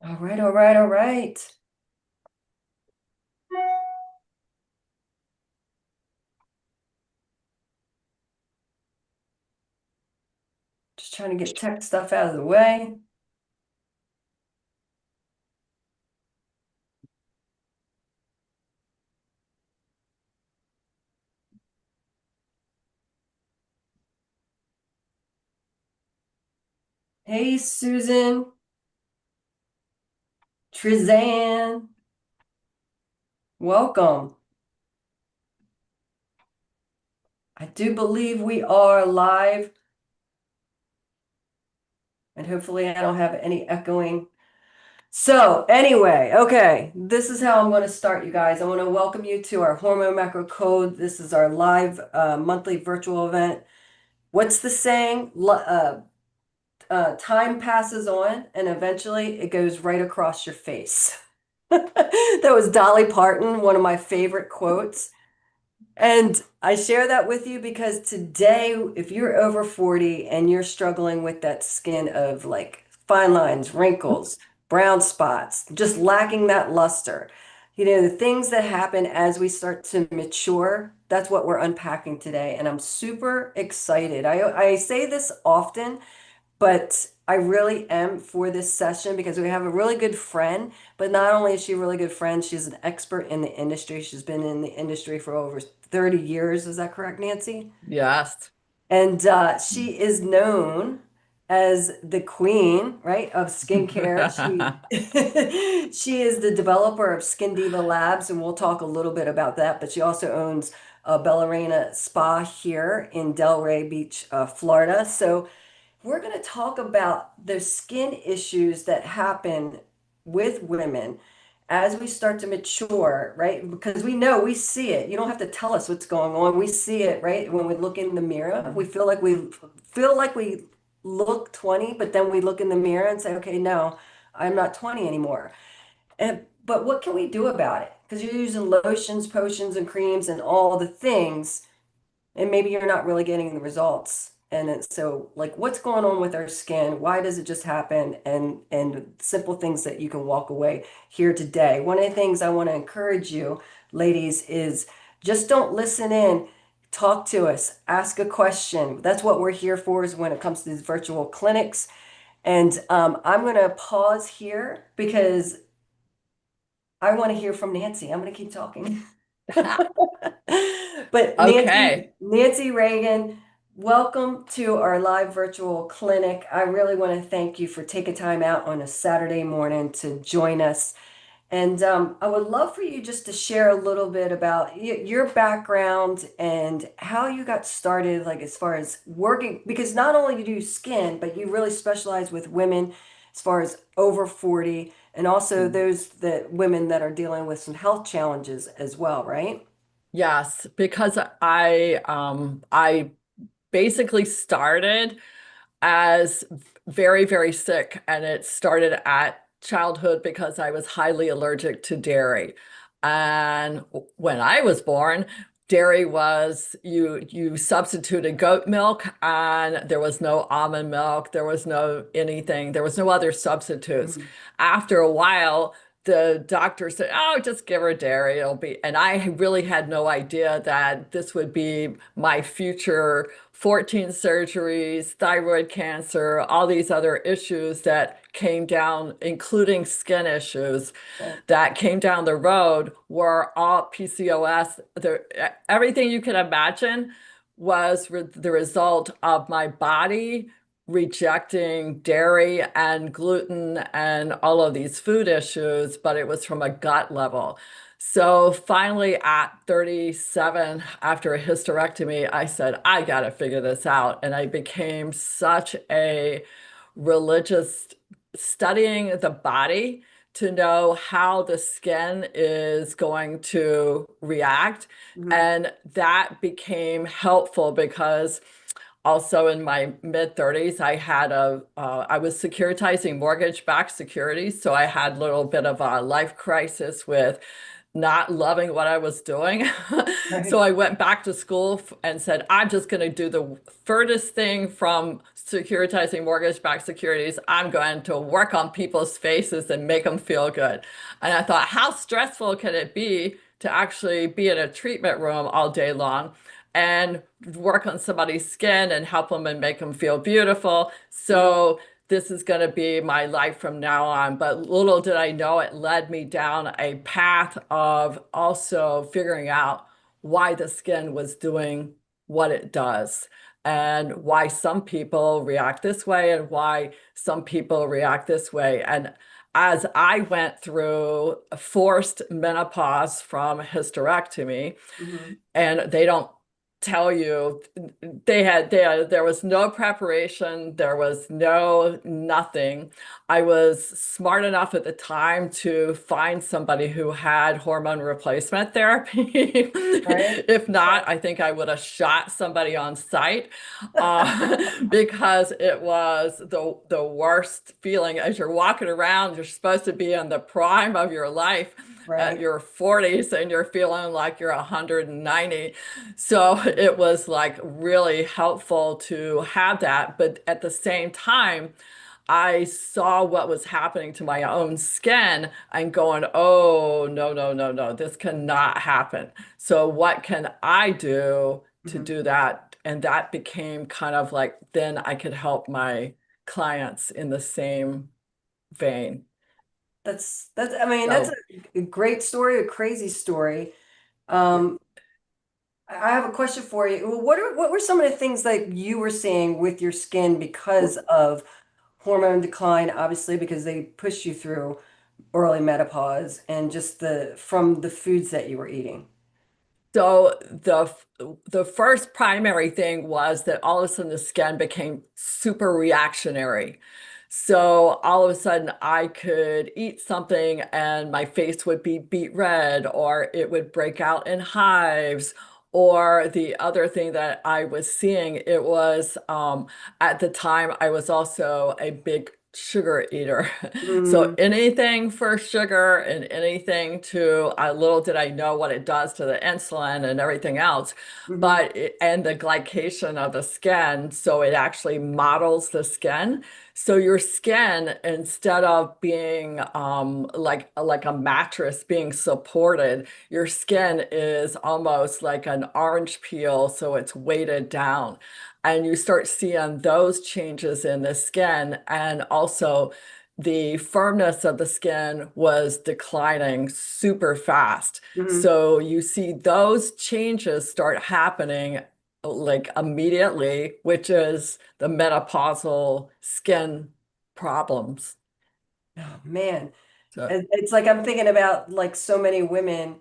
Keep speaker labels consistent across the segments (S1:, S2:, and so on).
S1: All right, all right, all right. Just trying to get tech stuff out of the way. Hey, Susan, Trizanne, welcome. I do believe we are live, and hopefully I don't have any echoing. So anyway, okay, this is how I'm going to start, you guys. I want to welcome you to our Hormone Macro Code. This is our live monthly virtual event. What's the saying? Time passes on, and eventually it goes right across your face. That was Dolly Parton, one of my favorite quotes. And I share that with you because today, if you're over 40 and you're struggling with that skin of like fine lines, wrinkles, brown spots, just lacking that luster, the things that happen as we start to mature, that's what we're unpacking today. And I'm super excited. I say this often, but I really am for this session because we have a really good friend. But not only is she a really good friend, she's an expert in the industry. She's been in the industry for over 30 years. Is that correct, Nancy?
S2: Yes.
S1: And she is known as the queen, right, of skincare. She is the developer of Skin Diva Labs, and we'll talk a little bit about that. But she also owns a Bellarina Spa here in Delray Beach, Florida. So we're going to talk about the skin issues that happen with women as we start to mature, right? Because we know we see it. You don't have to tell us what's going on. We see it, right? When we look in the mirror, we feel like we look 20, but then we look in the mirror and say, okay, no, I'm not 20 anymore. But what can we do about it? Because you're using lotions, potions, and creams and all the things, and maybe you're not really getting the results. And so like what's going on with our skin? Why does it just happen? And simple things that you can walk away here today. One of the things I want to encourage you, ladies, is just don't listen in. Talk to us, ask a question. That's what we're here for is when it comes to these virtual clinics. And I'm going to pause here because I want to hear from Nancy. I'm going to keep talking. But
S2: Okay.
S1: Nancy Reagan, welcome to our live virtual clinic. I really want to thank you for taking time out on a Saturday morning to join us. And I would love for you just to share a little bit about your background and how you got started, like as far as working, because not only do you skin, but you really specialize with women as far as over 40, and also those that women that are dealing with some health challenges as well, right?
S2: Yes, because I basically started as very, very sick, and it started at childhood because I was highly allergic to dairy. And when I was born, dairy was you substituted goat milk, and there was no almond milk, there was no anything, there was no other substitutes.
S1: Mhm.
S2: After a while, the doctor said, "Oh, just give her dairy. It'll be," and I really had no idea that this would be my future 14 surgeries, thyroid cancer, all these other issues that came down, including skin issues
S1: Right.
S2: that came down the road were all PCOS. Everything you can imagine was the result of my body rejecting dairy and gluten and all of these food issues, but it was from a gut level. So finally, at 37, after a hysterectomy, I said, I got to figure this out. And I became such a religious studying the body to know how the skin is going to react.
S1: Mhm.
S2: And that became helpful because also in my mid 30s, I was securitizing mortgage-backed securities. So I had a little bit of a life crisis with not loving what I was doing. So
S1: Right.
S2: I went back to school and said, I'm just going to do the furthest thing from securitizing mortgage-backed securities. I'm going to work on people's faces and make them feel good. And I thought, how stressful can it be to actually be in a treatment room all day long and work on somebody's skin and help them and make them feel beautiful?
S1: Mhm.
S2: So this is going to be my life from now on. But little did I know it led me down a path of also figuring out why the skin was doing what it does and why some people react this way and why some people react this way. And as I went through forced menopause from hysterectomy,
S1: Mhm.
S2: and they don't tell you there was no preparation, there was no nothing. I was smart enough at the time to find somebody who had hormone replacement therapy.
S1: Right.
S2: If not, I think I would have shot somebody on site, because it was the worst feeling as you're walking around. You're supposed to be in the prime of your life at
S1: Right.
S2: your 40s and you're feeling like you're 190. So it was like really helpful to have that. But at the same time, I saw what was happening to my own skin and going, oh, no, no, no, no, this cannot happen. So what can I do to
S1: Mhm.
S2: do that? And that became kind of like, then I could help my clients in the same vein.
S1: That's I mean, that's
S2: So
S1: a great story, a crazy story. Um, I have a question for you. What were some of the things that you were seeing with your skin because of hormone decline, obviously, because they pushed you through early menopause and just the from the foods that you were eating?
S2: So the first primary thing was that all of a sudden the skin became super reactionary. So all of a sudden I could eat something and my face would be beet red, or it would break out in hives. Or the other thing that I was seeing, it was at the time I was also a big sugar eater. So
S1: Mm,
S2: anything for sugar and anything to, little did I know what it does to the insulin and everything else,
S1: hmm
S2: and the glycation of the skin. So it actually models the skin. So your skin, instead of being like a mattress being supported, your skin is almost like an orange peel. So it's weighted down. And you start seeing those changes in the skin, and also the firmness of the skin was declining super fast.
S1: hmm
S2: So you see those changes start happening like immediately, which is the menopausal skin problems.
S1: Oh man.
S2: So,
S1: It's like I'm thinking about like so many women,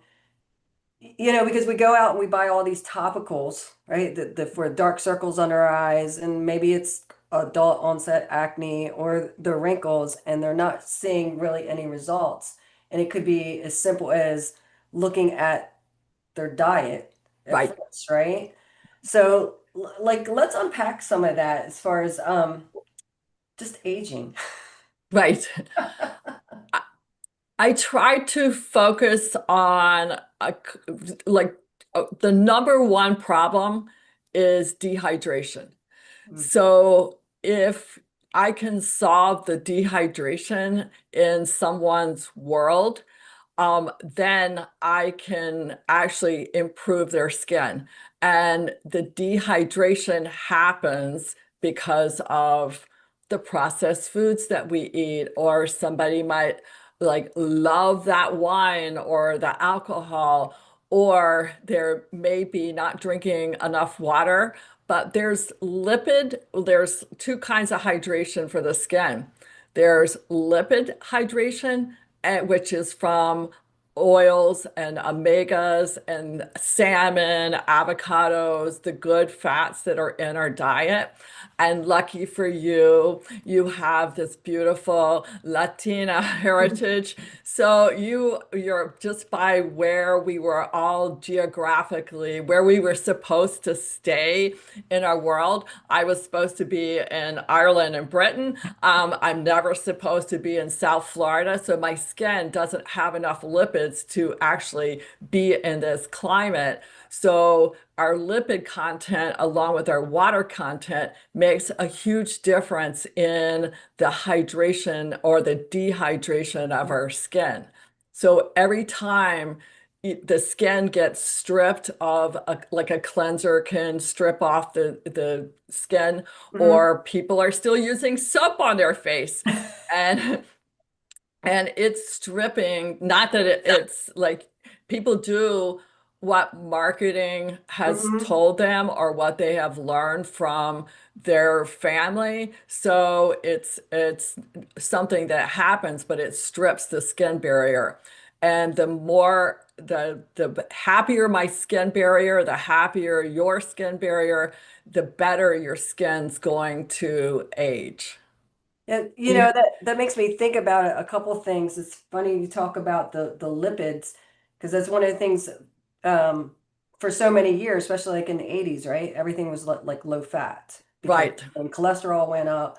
S1: because we go out and we buy all these topicals, right? For dark circles under our eyes, and maybe it's adult onset acne or the wrinkles, and they're not seeing really any results. And it could be as simple as looking at their diet at
S2: right,
S1: first, right? So, like, let's unpack some of that as far as just aging.
S2: right. I try to focus on like the number one problem is dehydration.
S1: Mm,
S2: So if I can solve the dehydration in someone's world, then I can actually improve their skin. And the dehydration happens because of the processed foods that we eat, or somebody might like love that wine or the alcohol, or they're maybe not drinking enough water. But there's two kinds of hydration for the skin. There's lipid hydration, which is from oils and omegas and salmon, avocados, the good fats that are in our diet. And lucky for you, you have this beautiful Latina heritage. So you're just by where we were all geographically, where we were supposed to stay in our world. I was supposed to be in Ireland and Britain. I'm never supposed to be in South Florida, so my skin doesn't have enough lipids lipids to actually be in this climate. So our lipid content, along with our water content, makes a huge difference in the hydration or the dehydration of our skin. So every time the skin gets stripped of like a cleanser can strip off the skin,
S1: Mhm.
S2: or people are still using soap on their face. And and it's stripping, not that it's like people do what marketing has
S1: Mhm.
S2: told them or what they have learned from their family. So it's something that happens, but it strips the skin barrier. And the happier my skin barrier, the happier your skin barrier, the better your skin's going to age.
S1: And
S2: Do you?
S1: that makes me think about a couple things. It's funny you talk about the lipids because that's one of the things um, for so many years, especially like in the 80s, right? Everything was like low fat because
S2: Right.
S1: and cholesterol went up.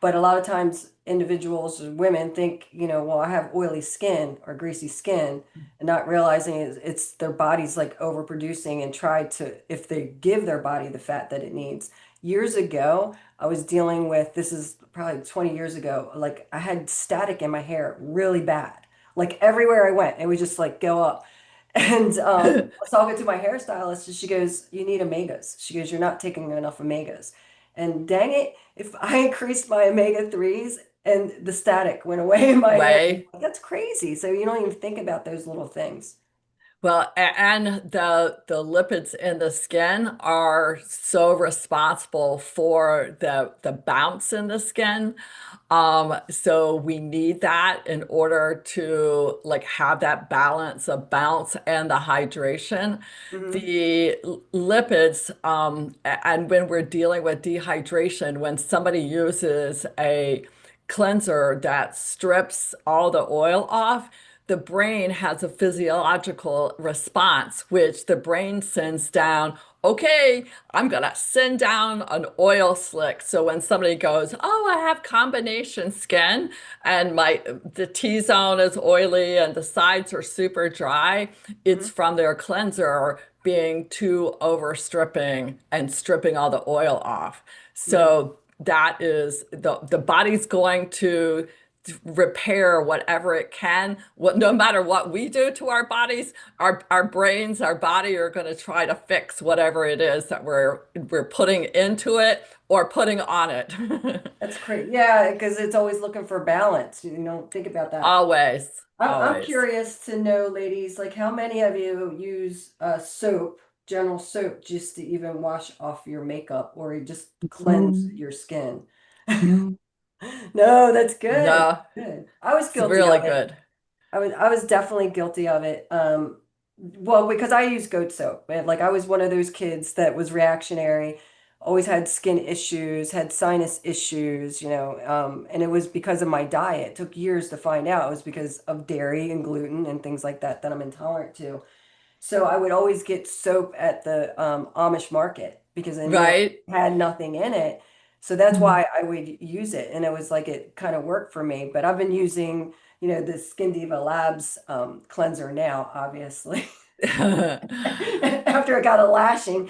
S1: But a lot of times individuals, women think, well, I have oily skin or greasy skin, and not realizing it's their body's like overproducing and try to, if they give their body the fat that it needs. Years ago, I was dealing with, this is probably 20 years ago, like I had static in my hair really bad. Like everywhere I went, it would just like go up. And I was talking to my hairstylist, and she goes, "You need omegas." She goes, "You're not taking enough omegas." And dang it, if I increased my omega 3s and the static went away in my hair,
S2: Way.
S1: that's crazy. So you don't even think about those little things.
S2: Well, and the lipids in the skin are so responsible for the bounce in the skin. So we need that in order to like have that balance of bounce and the hydration.
S1: Hmm.
S2: The lipids, and when we're dealing with dehydration, when somebody uses a cleanser that strips all the oil off, the brain has a physiological response, which the brain sends down, okay, I'm gonna send down an oil slick. So when somebody goes, oh, I have combination skin and the T-zone is oily and the sides are super dry,
S1: Hmm.
S2: it's from their cleanser being too overstripping and stripping all the oil off.
S1: Hmm.
S2: So that is the body's going to repair whatever it can. No matter what we do to our bodies, our brains, our body are going to try to fix whatever it is that we're putting into it or putting on it.
S1: That's crazy. Yeah, because it's always looking for balance. You don't think about that.
S2: Always,
S1: I'm
S2: always.
S1: curious to know, ladies, like how many of you use soap, general soap, just to even wash off your makeup or just cleanse
S2: No,
S1: your skin?
S2: no,
S1: No, that's good.
S2: no,
S1: Good. I was
S2: it's
S1: guilty
S2: really
S1: of it.
S2: good.
S1: I was definitely guilty of it. Well, because I use goat soap. And like I was one of those kids that was reactionary, always had skin issues, had sinus issues, and it was because of my diet. It took years to find out it was because of dairy and gluten and things like that that I'm intolerant to. So I would always get soap at the Amish market because I knew it
S2: Right?
S1: had nothing in it. So that's
S2: Mm.
S1: why I would use it. And it was like it kind of worked for me. But I've been using, the Skin Diva Labs cleanser now, obviously, after I got a lashing.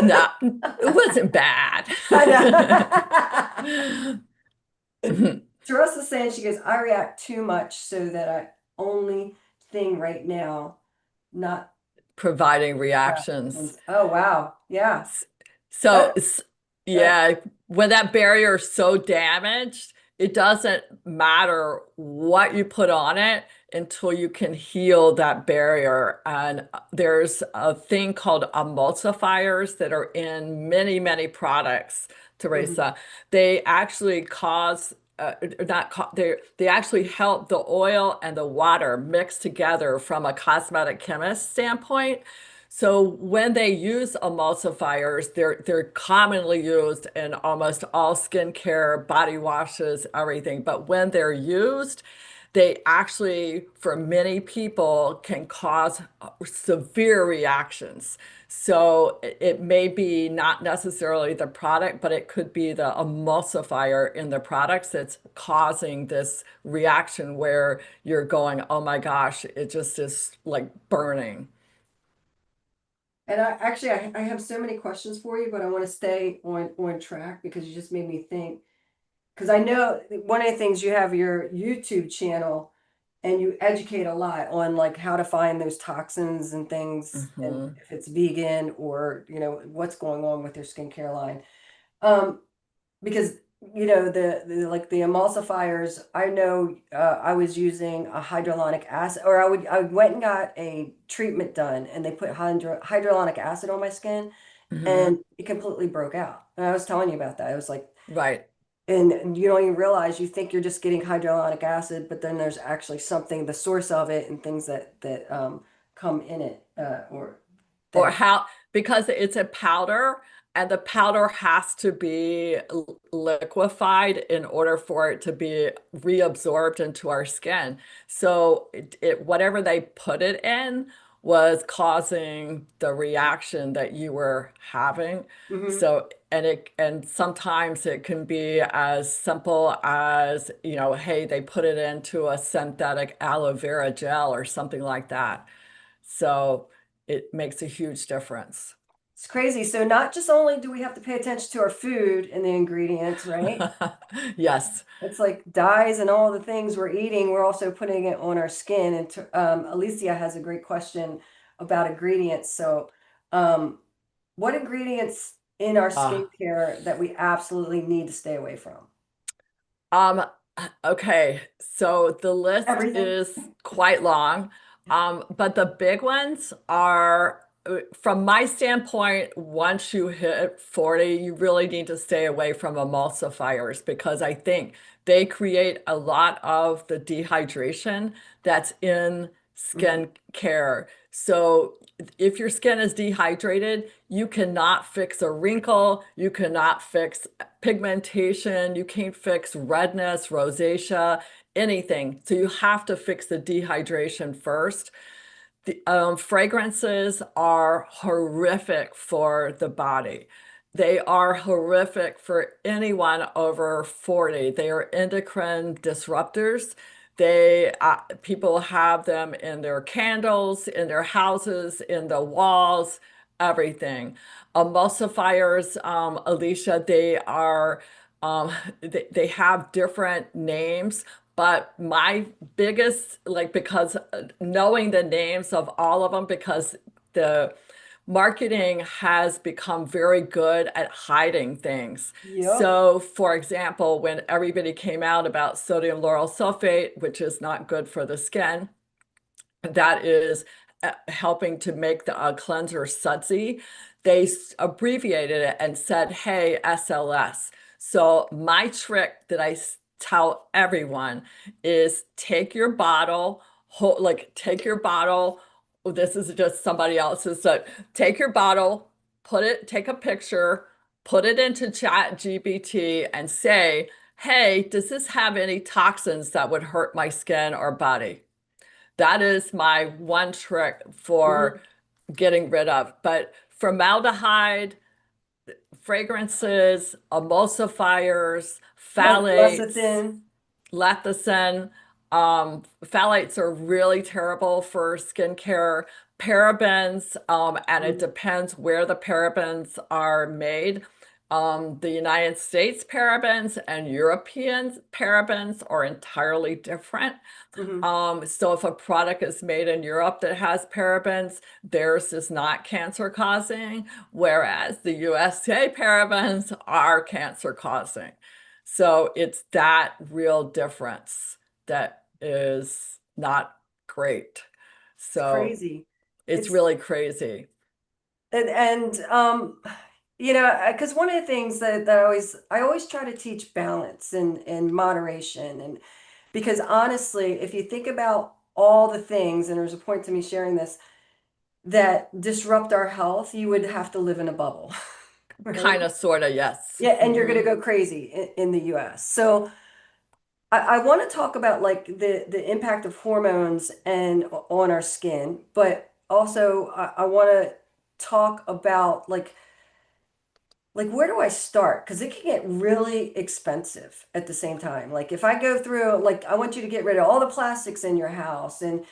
S2: No, it wasn't bad.
S1: I know. Teresa's saying, she goes, I react too much so that I only thing right now, not
S2: Providing reactions.
S1: reactions. Oh, wow. Yeah.
S2: S- So,
S1: That, that,
S2: yeah, when that barrier is so damaged, it doesn't matter what you put on it until you can heal that barrier. And there's a thing called emulsifiers that are in many, many products,
S1: mhm,
S2: Teresa. They actually cause not they actually help the oil and the water mix together from a cosmetic chemist standpoint. So when they use emulsifiers, they're commonly used in almost all skincare, body washes, everything. But when they're used, they actually, for many people, can cause severe reactions. So it may be not necessarily the product, but it could be the emulsifier in the products that's causing this reaction where you're going, oh my gosh, it just is like burning.
S1: And I have so many questions for you, but I want to stay on track because you just made me think. Because I know one of the things you have your YouTube channel and you educate a lot on like how to find those toxins and things and
S2: Mhm.
S1: if it's vegan or what's going on with your skincare line. Um, because the like the emulsifiers, I know I was using a hydrolonic acid, or I went and got a treatment done and they put hydrolonic acid on my skin
S2: Mhm.
S1: and it completely broke out. And I was telling you about that. I was like,
S2: Right.
S1: and you don't even realize, you think you're just getting hydrolonic acid, but then there's actually something, the source of it and things that come in it or
S2: Or
S1: that.
S2: how, because it's a powder and the powder has to be liquefied in order for it to be reabsorbed into our skin. So whatever they put it in was causing the reaction that you were having.
S1: Hmm.
S2: So, and sometimes it can be as simple as, hey, they put it into a synthetic aloe vera gel or something like that. So it makes a huge difference.
S1: It's crazy. So not just only do we have to pay attention to our food and the ingredients, right?
S2: Yes.
S1: It's like dyes and all the things we're eating, we're also putting it on our skin. And Alicia has a great question about ingredients. So, what ingredients in our
S2: Uh,
S1: skincare that we absolutely need to stay away from?
S2: um, okay. So the list
S1: Everything.
S2: is quite long. But the big ones are, from my standpoint, once you hit 40, you really need to stay away from emulsifiers because I think they create a lot of the dehydration that's in
S1: Hmm.
S2: skin care. So if your skin is dehydrated, you cannot fix a wrinkle, you cannot fix pigmentation, you can't fix redness, rosacea, anything. So you have to fix the dehydration first. The fragrances are horrific for the body. They are horrific for anyone over 40. They are endocrine disruptors. People have them in their candles, in their houses, in the walls, everything. Emulsifiers, Alicia, um, they have different names. But my biggest, like, because knowing the names of all of them, because the marketing has become very good at hiding things.
S1: Yep.
S2: So, for example, when everybody came out about sodium lauryl sulfate, which is not good for the skin, that is helping to make the cleanser sudsy, they abbreviated it and said, hey, SLS. So my trick that I tell everyone is take your bottle, take your bottle. Oh, this is just somebody else's. So take your bottle, take a picture, put it into Chat GPT and say, hey, does this have any toxins that would hurt my skin or body? That is my one trick for
S1: Hmm.
S2: getting rid of. But formaldehyde, fragrances, emulsifiers,
S1: Like
S2: phthalates,
S1: lecithin.
S2: lecithin, phthalates are really terrible for skincare. Parabens, and it
S1: Hmm.
S2: depends where the parabens are made. The United States parabens and European parabens are entirely different.
S1: Hmm.
S2: So if a product is made in Europe that has parabens, theirs is not cancer causing, whereas the USA parabens are cancer causing. So it's that real difference that is not great.
S1: It's
S2: So
S1: crazy.
S2: it's
S1: It's
S2: really crazy.
S1: and because one of the things that I always try to teach balance and moderation, and because honestly, if you think about all the things, and there's a point to me sharing this, that disrupt our health, you would have to live in a bubble, right?
S2: Kind of, sort of, yes.
S1: Yeah, and you're going to go crazy in the US. So I want to talk about like the impact of hormones and on our skin, but also I want to talk about like where do I start? Because it can get really expensive at the same time. Like if I go through, like I want you to get rid of all the plastics in your house and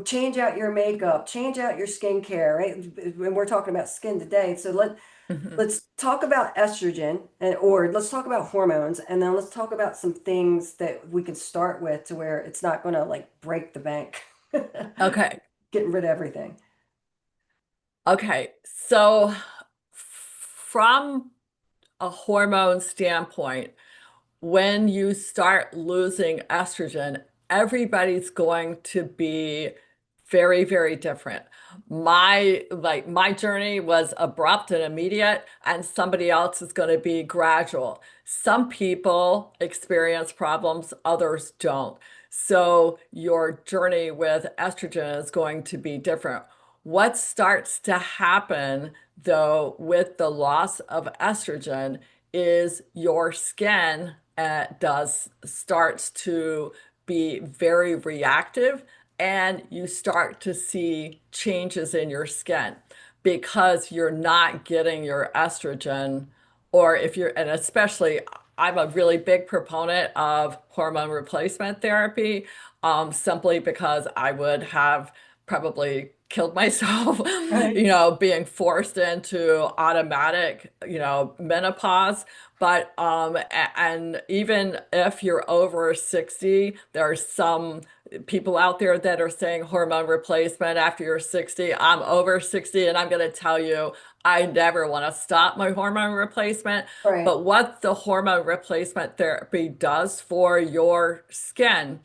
S1: change out your makeup, change out your skincare, right? And we're talking about skin today. So
S2: Mhm.
S1: let's talk about estrogen or let's talk about hormones and then let's talk about some things that we can start with to where it's not going to like break the bank.
S2: Okay.
S1: Getting rid of everything.
S2: Okay. So from a hormone standpoint, when you start losing estrogen, everybody's going to be very, very different. My journey was abrupt and immediate, and somebody else is going to be gradual. Some people experience problems, others don't. So your journey with estrogen is going to be different. What starts to happen though with the loss of estrogen is your skin does starts to be very reactive, and you start to see changes in your skin because you're not getting your estrogen. Or if you're, and especially I'm a really big proponent of hormone replacement therapy, simply because I would have probably killed myself,
S1: Right.
S2: being forced into automatic, menopause. But and even if you're over 60, there are some people out there that are saying hormone replacement after you're 60. I'm over 60 and I'm going to tell you I never want to stop my hormone replacement.
S1: Right.
S2: But what the hormone replacement therapy does for your skin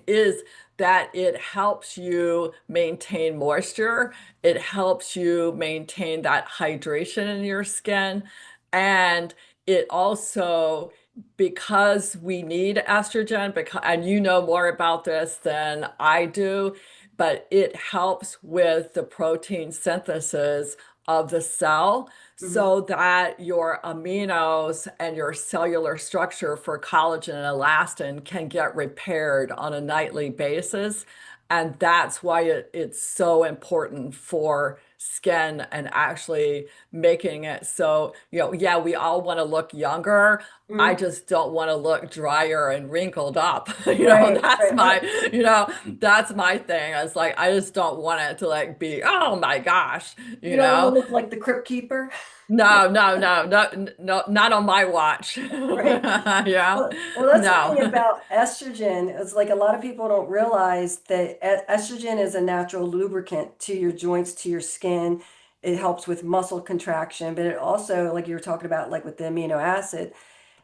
S2: is that it helps you maintain moisture. It helps you maintain that hydration in your skin. And it also, because we need estrogen, because, and you know more about this than I do, but it helps with the protein synthesis of the cell
S1: Hmm.
S2: so that your aminos and your cellular structure for collagen and elastin can get repaired on a nightly basis. And that's why it's so important for skin and actually making it so, yeah, we all want to look younger. I
S1: Hmm.
S2: just don't want to look drier and wrinkled up.
S1: Right.
S2: That's
S1: Right.
S2: my, that's my thing. It's like I just don't want it to like be, oh my gosh,
S1: You
S2: you
S1: don't want to
S2: know.
S1: look like the Crypt Keeper.
S2: No, no, no, no, no, not on my watch.
S1: Right.
S2: Yeah,
S1: Well, that's the thing
S2: no.
S1: about estrogen. It's like a lot of people don't realize that estrogen is a natural lubricant to your joints, to your skin. It helps with muscle contraction, but it also, like you were talking about, like with the amino acid,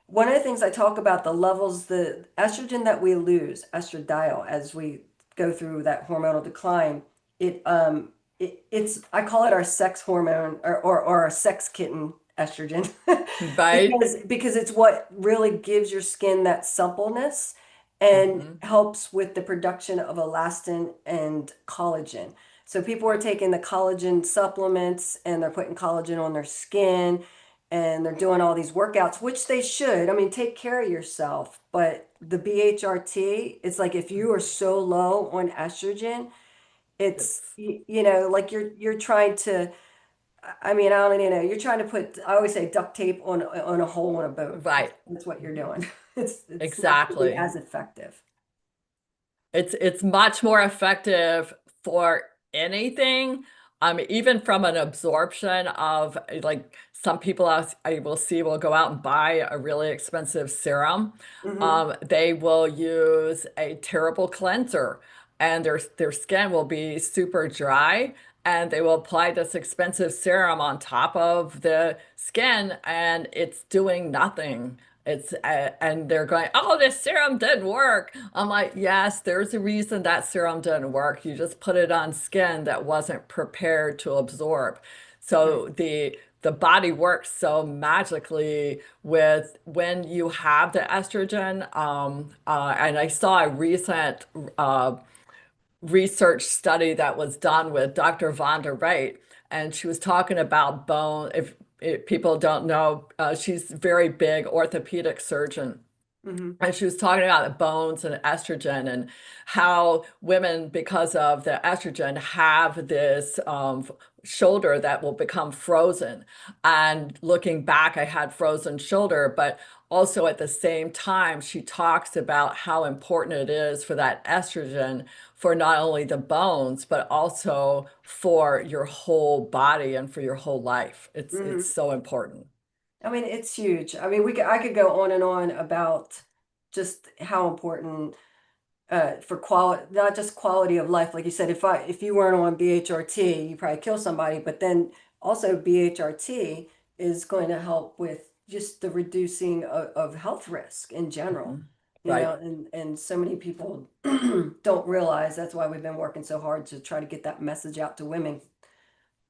S1: one of the things I talk about the levels, the estrogen that we lose, estradiol, as we go through that hormonal decline, it's I call it our sex hormone or our sex kitten estrogen
S2: Right?
S1: because it's what really gives your skin that suppleness and
S2: Hmm.
S1: helps with the production of elastin and collagen. So people are
S2: Right.
S1: taking the collagen supplements and they're putting collagen on their skin and they're doing all these workouts, which they should. I mean, take care of yourself. But the BHRT, it's like if you are
S2: Mhm.
S1: so low on estrogen, it's
S2: It's
S1: like you're trying to. I mean, I don't even know. You're trying to put. I always say duct tape on a hole in a boat.
S2: right.
S1: That's what you're
S2: Mhm.
S1: doing. It's not going to be
S2: Exactly.
S1: as effective.
S2: It's much more effective for anything. Even from an absorption of like some people I will see will go out and buy a really expensive serum.
S1: Hmm.
S2: They will use a terrible cleanser and their skin will be super dry and they will apply this expensive serum on top of the skin and it's doing nothing. And they're going, oh, this serum didn't work. I'm like, yes, there's a reason that serum didn't work. You just put it on skin that wasn't prepared to absorb.
S1: Right.
S2: So the body works so magically with when you have the estrogen. And I saw a recent research study that was done with Dr. Vonda Wright, and she was talking about bone. If people don't know, she's a very big orthopedic surgeon.
S1: Hmm.
S2: And she was talking about the bones and estrogen and how women, because of the estrogen, have this shoulder that will become frozen. And looking back, I had frozen shoulder, but also at the same time, she talks about how important it is for that estrogen for not only the bones, but also for your whole body and for your whole life. It's
S1: Hmm.
S2: so important.
S1: I mean, it's huge. I mean, I could go on and on about just how important for quality, not just quality of life. Like you said, if you weren't on BHRT, you probably kill somebody. But then also BHRT is going to help with just the reducing of health risk in general.
S2: Mhm.
S1: You know,
S2: Right,
S1: and so many people don't realize that's why we've been working so hard to try to get that message out to women,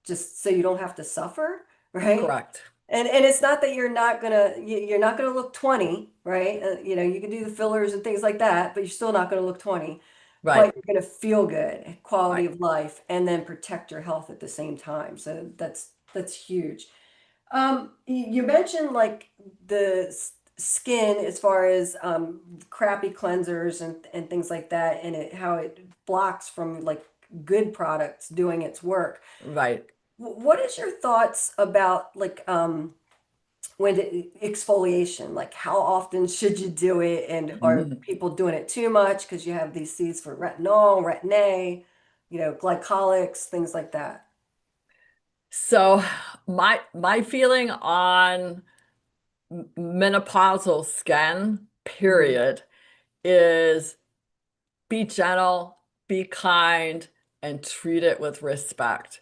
S1: just so you don't have to suffer, right?
S2: correct.
S1: And it's not that you're not gonna look 20, right? You know, you can do the fillers and things like that, but you're still not gonna look 20.
S2: Right,
S1: But you're gonna feel good, quality
S2: right.
S1: of life, and then protect your health at the same time. So that's huge. You mentioned like the skin as far as crappy cleansers and things like that, and how it blocks from like good products doing its work.
S2: Right.
S1: What is your thoughts about like exfoliation? Like how often should you do it? And are
S2: Mhm.
S1: people doing it too much because you have these seeds for retinol, retin A, you know, glycolics, things like that?
S2: So my feeling on menopausal skin,
S1: Hmm.
S2: period, is be gentle, be kind, and treat it with respect.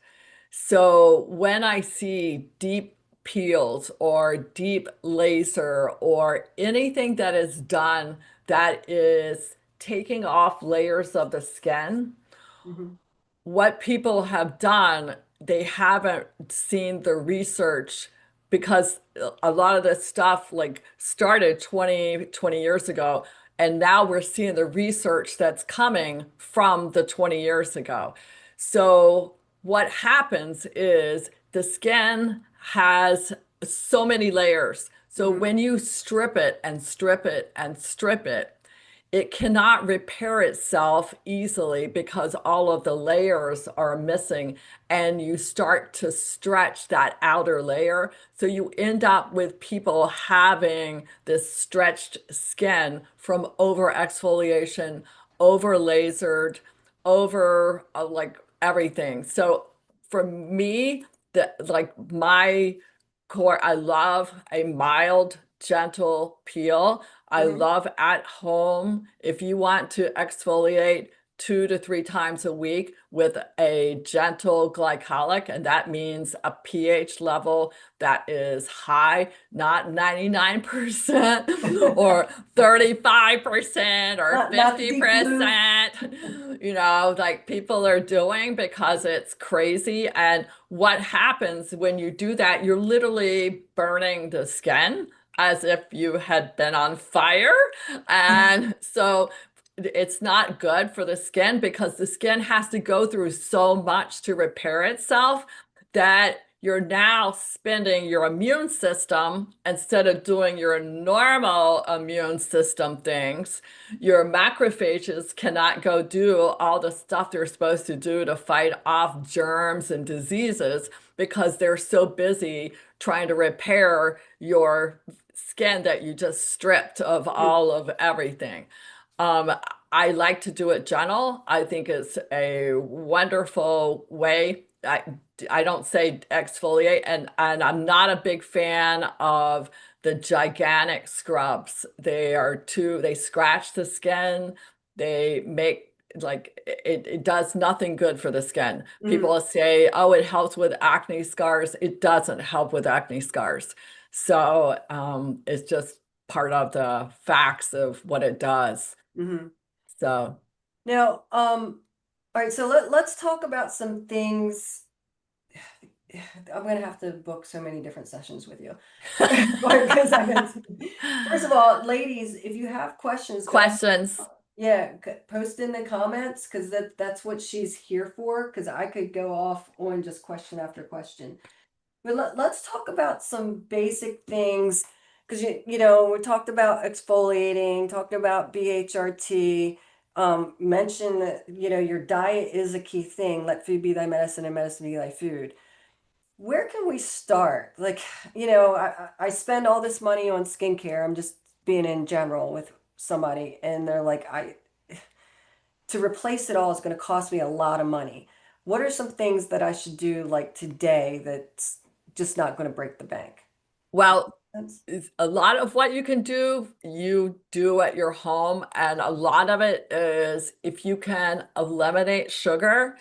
S2: So when I see deep peels or deep laser or anything that is done that is taking off layers of the skin,
S1: Hmm.
S2: what people have done, they haven't seen the research because a lot of this stuff like started 20 years ago. And now we're seeing the research that's coming from the 20 years ago. So what happens is the skin has so many layers. So
S1: Hmm.
S2: when you strip it and strip it and strip it, it cannot repair itself easily because all of the layers are missing and you start to stretch that outer layer. So you end up with people having this stretched skin from over exfoliation, over lasered, over like everything. So for me, the like my core, I love a mild, gentle peel. I
S1: Hmm.
S2: love at home. If you want to exfoliate 2 to 3 times a week with a gentle glycolic, and that means a pH level that is high, not 99% or 35% or
S1: Not the deep blue.
S2: 50%, like people are doing because it's crazy. And what happens when you do that, you're literally burning the skin as if you had been on fire. And so it's not good for the skin because the skin has to go through so much to repair itself that you're now spending your immune system instead of doing your normal immune system things. Your macrophages cannot go do all the stuff they're supposed to do to fight off germs and diseases because they're so busy trying to repair your skin that you just stripped of all of everything. Um, I like to do it gentle. I think it's a wonderful way. I don't say exfoliate, and I'm not a big fan of the gigantic scrubs. They scratch the skin. They make like it does nothing good for the skin.
S1: Hmm.
S2: People say, oh, it helps with acne scars. It doesn't help with acne scars. So it's just part of the facts of what it does.
S1: Hmm.
S2: So,
S1: Now, all right, so let's talk about some things. I'm gonna have to book so many different sessions with you. Because I'm gonna, first of all, ladies, if you have questions, go ahead.
S2: questions.
S1: Yeah, post in the comments because that's what she's here for. Because I could go off on just question after question. But let's talk about some basic things because we talked about exfoliating, talked about BHRT, mentioned that, your diet is a key thing. Let food be thy medicine and medicine be thy food. Where can we start? Like, I spend all this money on skincare. I'm just being in general with somebody, and they're like, to replace it all is going to cost me a lot of money. What are some things that I should do like today that's just not going to break the bank?
S2: Well,
S1: That's,
S2: a lot of what you do at your home, and a lot of it is if you can eliminate sugar,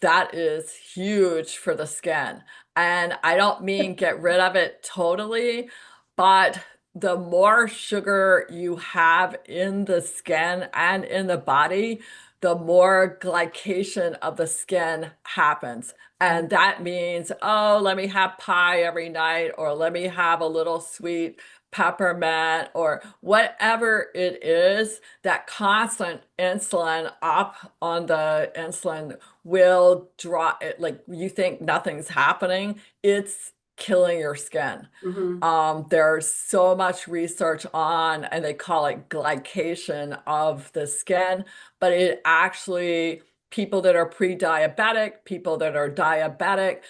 S2: that is huge for the skin. And I don't mean get rid of it totally, but the more sugar you have in the skin and in the body, the more glycation of the skin happens. And that means, oh, let me have pie every night, or let me have a little sweet peppermint, or whatever it is, that constant insulin up on the insulin will draw it. Like, you think nothing's happening, it's killing your skin.
S1: mm-hmm,
S2: There's so much research on, and they call it glycation of the skin, but it actually, people that are pre-diabetic, people that are diabetic,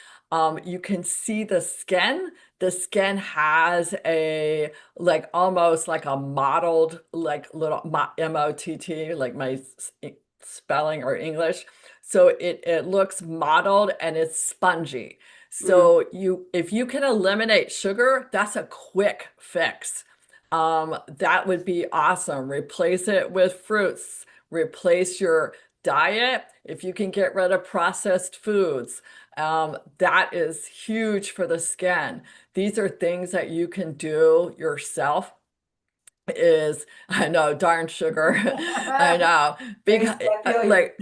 S2: you can see the skin. The skin has a, like, almost like a mottled, like little M-O-T-T, like my spelling or English. So it looks mottled and it's spongy.
S1: mm,
S2: So if you can eliminate sugar, that's a quick fix. That would be awesome. Replace it with fruits. Replace your diet. If you can get rid of processed foods, that is huge for the skin. These are things that you can do yourself. Is, I know, darn sugar. I know, because
S1: thanks, I feel you.
S2: like,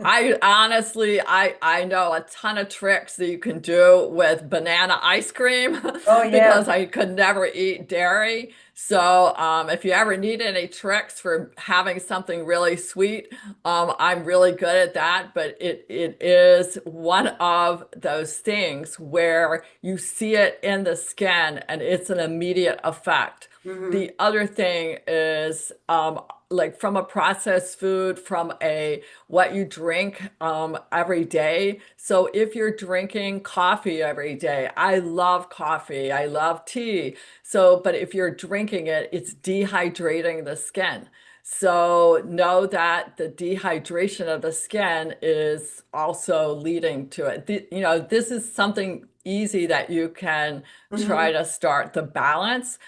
S2: I honestly, I know a ton of tricks that you can do with banana ice cream
S1: Oh
S2: because
S1: yeah.
S2: I could never eat dairy. So if you ever need any tricks for having something really sweet, I'm really good at that. But it is one of those things where you see it in the skin and it's an immediate effect.
S1: Mm-hmm,
S2: The other thing is, like, from a processed food, from a what you drink every day. So if you're drinking coffee every day, I love coffee, I love tea. So, but if you're drinking it, it's dehydrating the skin. So know that the dehydration of the skin is also leading to it. This is something easy that you can try
S1: mm-hmm,
S2: to start the balance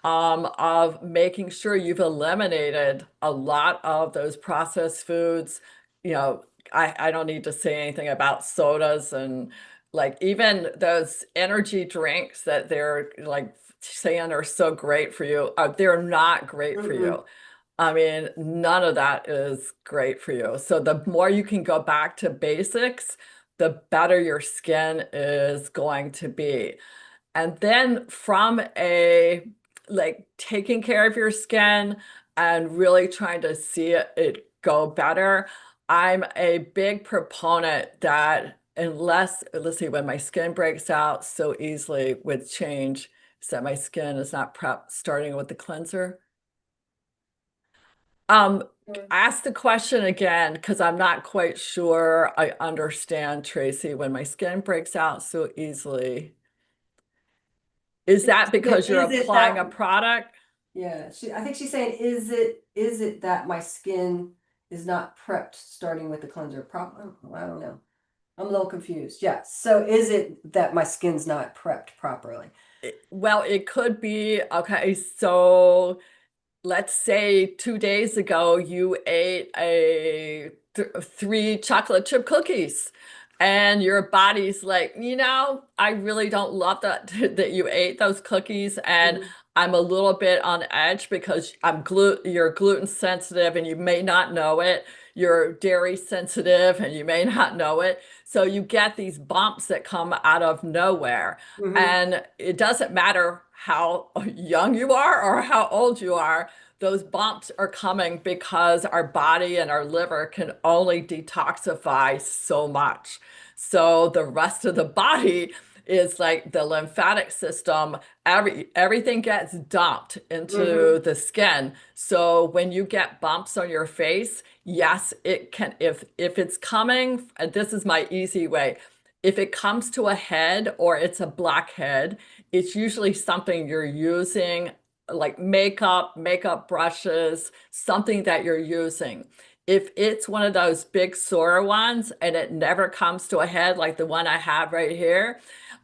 S2: of making sure you've eliminated a lot of those processed foods. You know, I don't need to say anything about sodas, and like even those energy drinks that they're like saying are so great for you, they're not great for
S1: mm-hmm,
S2: you. I mean, none of that is great for you. So the more you can go back to basics, the better your skin is going to be. And then from a, like, taking care of your skin and really trying to see it go better, I'm a big proponent that unless, let's see, when my skin breaks out so easily with change, is that my skin is not prep starting with the cleanser. Um, ask the question again, because I'm not quite sure I understand, Tracy. When my skin breaks out so easily, is that because you're
S1: is it that
S2: applying a product?
S1: Yeah, I think she's saying, is it that my skin is not prepped starting with the cleanser? I don't know. I'm a little confused. Yes. So is it that my skin's not prepped properly?
S2: Well, it could be. Okay, so let's say 2 days ago you ate a th three chocolate chip cookies, and your body's like, I really don't love that that you ate those cookies, and
S1: Hmm.
S2: I'm a little bit on edge because you're gluten sensitive and you may not know it. You're dairy sensitive and you may not know it. So you get these bumps that come out of nowhere.
S1: Hmm.
S2: And it doesn't matter how young you are or how old you are, those bumps are coming because our body and our liver can only detoxify so much. So the rest of the body is like the lymphatic system, everything gets dumped into
S1: Mm-hmm.
S2: the skin. So when you get bumps on your face, yes, it can, if it's coming, and this is my easy way. If it comes to a head or it's a blackhead, it's usually something you're using, like makeup brushes, something that you're using. If it's one of those big sore ones and it never comes to a head, like the one I have right here,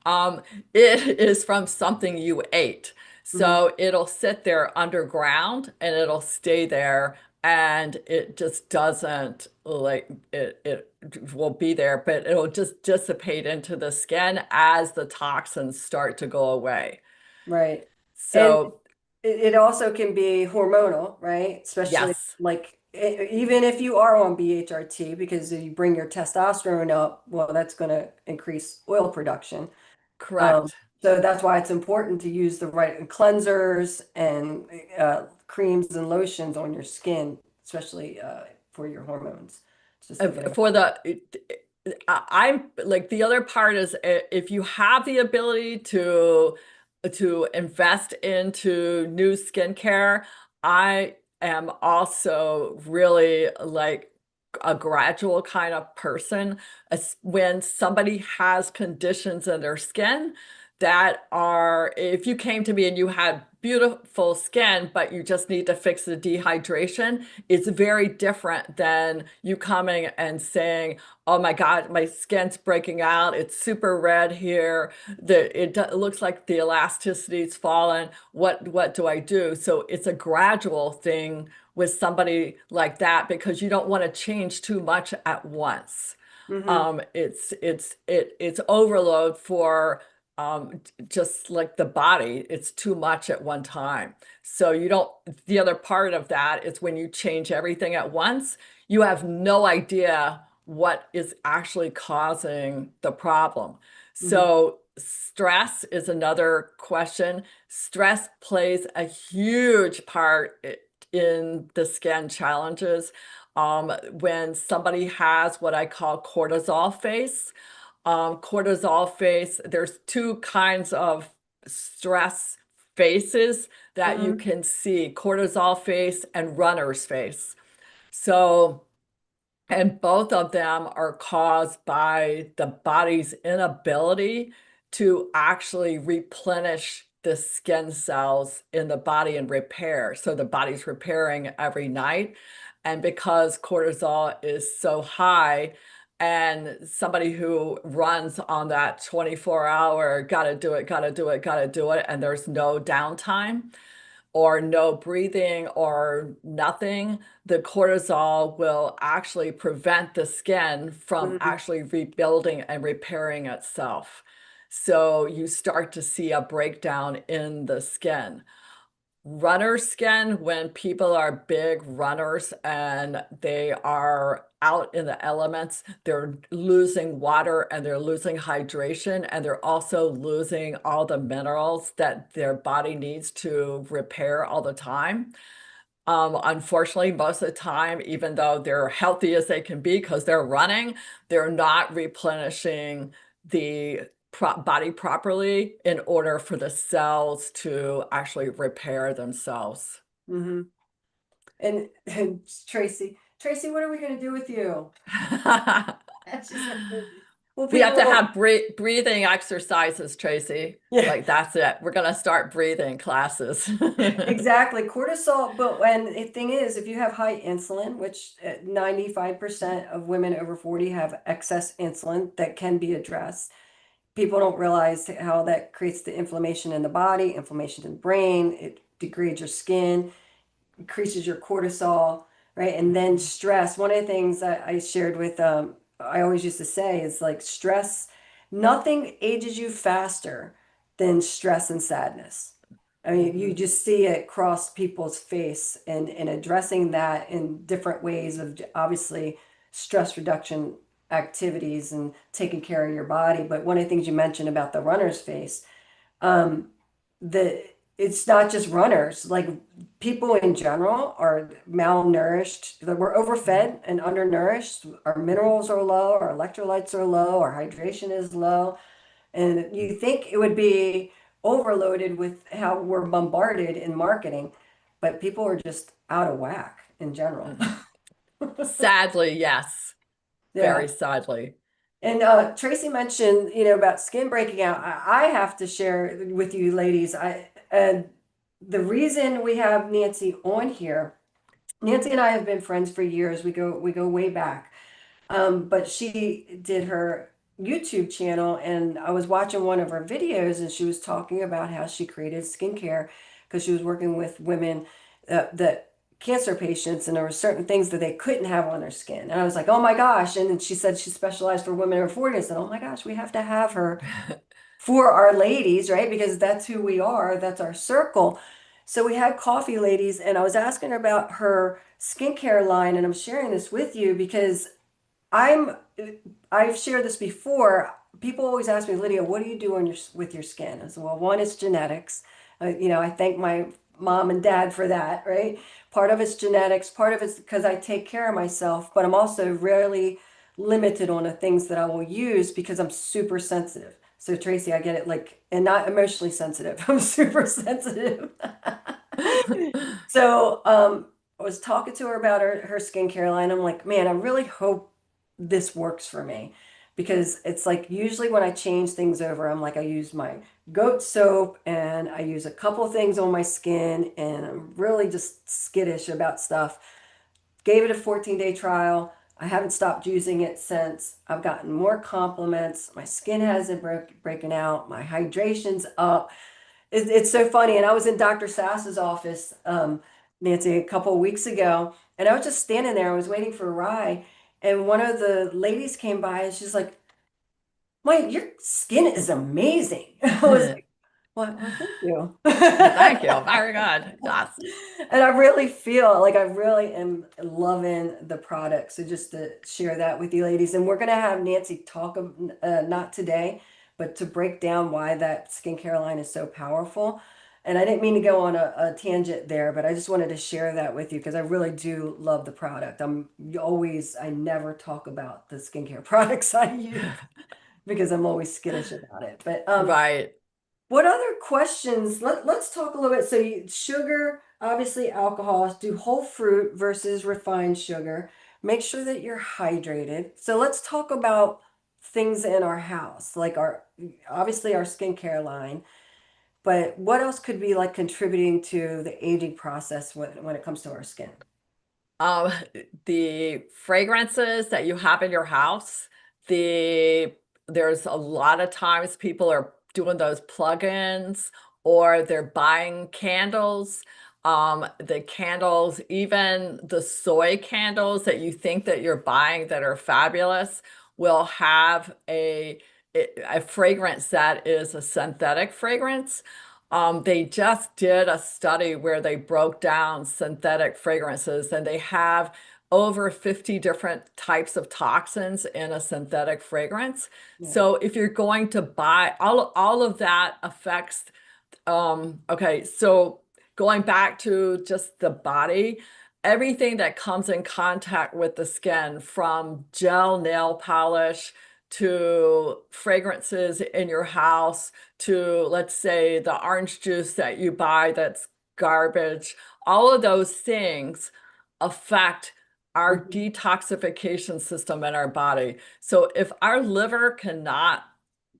S2: um, it is from something you ate.
S1: Mm-hmm.
S2: So it'll sit there underground and it'll stay there, and it just doesn't, like, it will be there, but it'll just dissipate into the skin as the toxins start to go away.
S1: Right. And
S2: So
S1: it also can be hormonal, right? Especially
S2: yes,
S1: like even if you are on BHRT, because you bring your testosterone up, well, that's going to increase oil production. Um,
S2: correct.
S1: so that's why it's important to use the right cleansers and creams and lotions on your skin, especially for your hormones. Just thinking about.
S2: For I'm like, the other part is, if you have the ability to invest into new skincare, I am also really like a gradual kind of person. When somebody has conditions in their skin that are, if you came to me and you had beautiful skin, but you just need to fix the dehydration, it's very different than you coming and saying, "Oh my God, my skin's breaking out. It's super red here. It looks like the elasticity's fallen. What do I do?" So it's a gradual thing with somebody like that, because you don't want to change too much at once.
S1: Hmm.
S2: It's overload for just like the body. It's too much at one time. So you don't, the other part of that is when you change everything at once, you have no idea what is actually causing the problem.
S1: Hmm.
S2: So stress is another question. Stress plays a huge part in the skin challenges. When somebody has what I call cortisol face, there's two kinds of stress faces that you
S1: Hmm.
S2: can see: cortisol face and runner's face. So, and both of them are caused by the body's inability to actually replenish the skin cells in the body and repair. So the body's repairing every night. And because cortisol is so high, and somebody who runs on that 24-hour, gotta do it, gotta do it, gotta do it, and there's no downtime or no breathing or nothing, the cortisol will actually prevent the skin from
S1: Hmm.
S2: actually rebuilding and repairing itself. So you start to see a breakdown in the skin. Runner skin, when people are big runners and they are out in the elements, they're losing water and they're losing hydration, and they're also losing all the minerals that their body needs to repair all the time. Unfortunately, most of the time, even though they're healthy as they can be because they're running, they're not replenishing the body properly in order for the cells to actually repair themselves.
S1: Hmm. And Tracy, what are we going to do with you? She's like, well,
S2: We have
S1: people
S2: to
S1: don't.
S2: have breathing exercises, Tracy.
S1: Yeah.
S2: Like, that's it. We're going to start breathing classes.
S1: Exactly. Cortisol, but when the thing is, if you have high insulin, which 95% of women over 40 have excess insulin that can be addressed, people don't realize how that creates the inflammation in the body, inflammation in the brain, it degrades your skin, increases your cortisol, right? And then stress. One of the things that I shared with, I always used to say is like stress, nothing ages you faster than stress and sadness. I mean, you
S2: Mhm.
S1: just see it cross people's face, and addressing that in different ways of obviously stress reduction activities and taking care of your body. But one of the things you mentioned about the runner's face, um, the it's not just runners, like people in general are malnourished. We're overfed and undernourished. Our minerals are low, our electrolytes are low, our hydration is low. And you think it would be overloaded with how we're bombarded in marketing, but people are just out of whack in general.
S2: Sadly, yes.
S1: Yeah.
S2: Very sadly.
S1: And Tracy mentioned, about skin breaking out. I have to share with you, ladies. And the reason we have Nancy on here, Nancy and I have been friends for years. We go way back. But she did her YouTube channel, and I was watching one of her videos, and she was talking about how she created skincare because she was working with women that cancer patients, and there were certain things that they couldn't have on their skin. And I was like, oh my gosh. And then she said she specialized for women in her 40s. I said, oh my gosh, we have to have her for our ladies, right? Because that's who we are, that's our circle. So we had coffee, ladies, and I was asking her about her skincare line, and I'm sharing this with you because I'm I've shared this before. People always ask me, Lydia, what do you do on with your skin? I said, well, one is genetics. I thank my mom and dad for that, right? Part of it's genetics, part of it's because I take care of myself, but I'm also rarely limited on the things that I will use because I'm super sensitive. So Tracy, I get it, like, and not emotionally sensitive. I'm super sensitive. So I was talking to her about her skincare line. I'm like, man, I really hope this works for me because it's like usually when I change things over, I'm like, I use my goat soap and I use a couple things on my skin and I'm really just skittish about stuff. Gave it a 14-day trial. I haven't stopped using it since. I've gotten more compliments. My skin hasn't breaking out. My hydration's up. It's so funny. And I was in Dr. Sass's office, Nancy, a couple of weeks ago, and I was just standing there. I was waiting for a ride, and one of the ladies came by, and she's like, "Mike, your skin is amazing." I was like, well, thank you.
S2: Thank you. Very good. Yes.
S1: And I really feel like I really am loving the product. So just to share that with you ladies, and we're going to have Nancy talk, not today, but to break down why that skincare line is so powerful. And I didn't mean to go on a tangent there, but I just wanted to share that with you because I really do love the product. I never talk about the skincare products I use because I'm always skittish about it. But
S2: Right.
S1: what other questions? Let's talk a little bit. So sugar, obviously alcohol, do whole fruit versus refined sugar. Make sure that you're hydrated. So let's talk about things in our house, like obviously our skincare line, but what else could be like contributing to the aging process when it comes to our skin?
S2: Um, the fragrances that you have in your house, the there's a lot of times people are doing those plugins or they're buying candles. The candles, even the soy candles that you think that you're buying that are fabulous, will have a fragrance that is a synthetic fragrance. They just did a study where they broke down synthetic fragrances and they have over 50 different types of toxins in a synthetic fragrance.
S1: Yeah.
S2: So if you're going to buy all of that affects okay, so going back to just the body, everything that comes in contact with the skin, from gel nail polish to fragrances in your house to, let's say, the orange juice that you buy that's garbage, all of those things affect our
S1: Mhm.
S2: detoxification system in our body. So if our liver cannot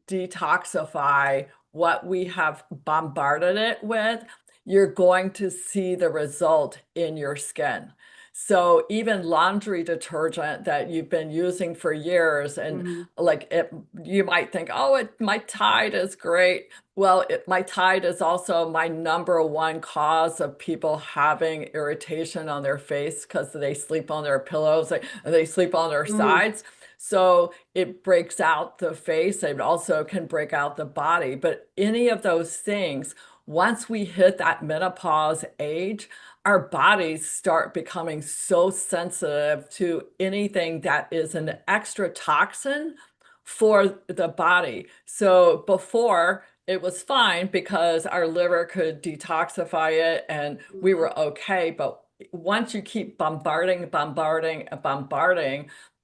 S2: detoxify what we have bombarded it with, you're going to see the result in your skin. So even laundry detergent that you've been using for years, and
S1: Mhm.
S2: like it, you might think, oh, my Tide is great. Well, my Tide is also my number one cause of people having irritation on their face because they sleep on their pillows, they sleep on their
S1: Mhm.
S2: sides. So it breaks out the face. It also can break out the body. But any of those things, once we hit that menopause age, our bodies start becoming so sensitive to anything that is an extra toxin for the body. So before, it was fine because our liver could detoxify it and we
S1: Mhm.
S2: were okay. But once you keep bombarding,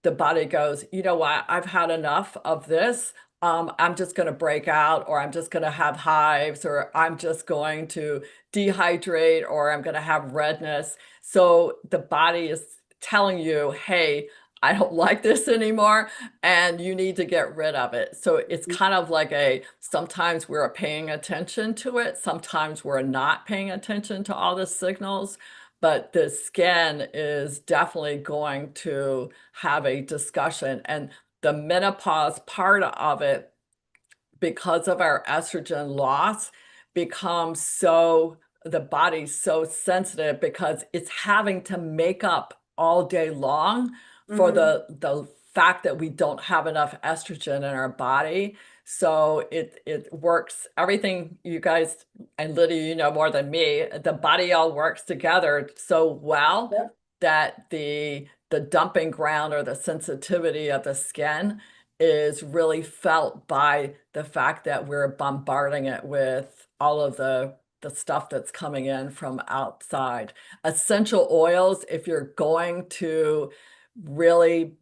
S2: the body goes, you know what? I've had enough of this. I'm just going to break out, or I'm just going to have hives, or I'm just going to dehydrate, or I'm going to have redness. So the body is telling you, hey, I don't like this anymore, and you need to get rid of it. So it's kind of like sometimes we're paying attention to it, sometimes we're not paying attention to all the signals, but the skin is definitely going to have a discussion. And the menopause part of it, because of our estrogen loss, becomes so, the body's so sensitive because it's having to make up all day long for
S1: Mm-hmm.
S2: the fact that we don't have enough estrogen in our body. So it works, everything you guys, and Lydia, you know more than me, the body all works together so well
S1: Yep.
S2: that the dumping ground or the sensitivity of the skin is really felt by the fact that we're bombarding it with all of the stuff that's coming in from outside. Essential oils, if you're going to really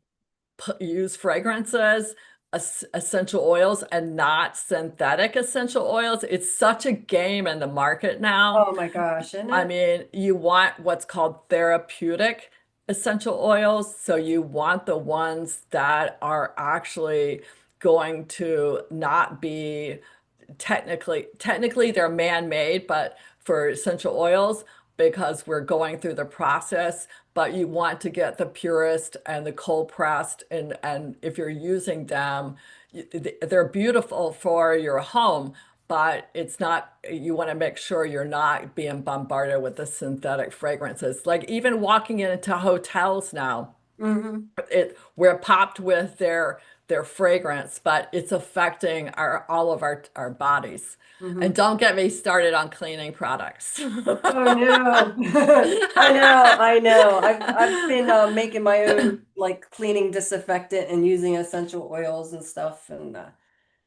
S2: use fragrances, essential oils, and not synthetic essential oils, it's such a game in the market now.
S1: Oh my gosh, isn't
S2: I
S1: it?
S2: mean, you want what's called therapeutic essential oils. So you want the ones that are actually going to not be technically they're man-made, but for essential oils, because we're going through the process, but you want to get the purest and the cold pressed, and if you're using them, they're beautiful for your home, but it's not, you want to make sure you're not being bombarded with the synthetic fragrances. Like even walking into hotels now,
S1: Mm-hmm.
S2: we're popped with their fragrance, but it's affecting our all of our bodies. And
S1: Mm-hmm.
S2: don't get me started on cleaning products.
S1: Oh no. I know. I've been making my own like cleaning disinfectant and using essential oils and stuff and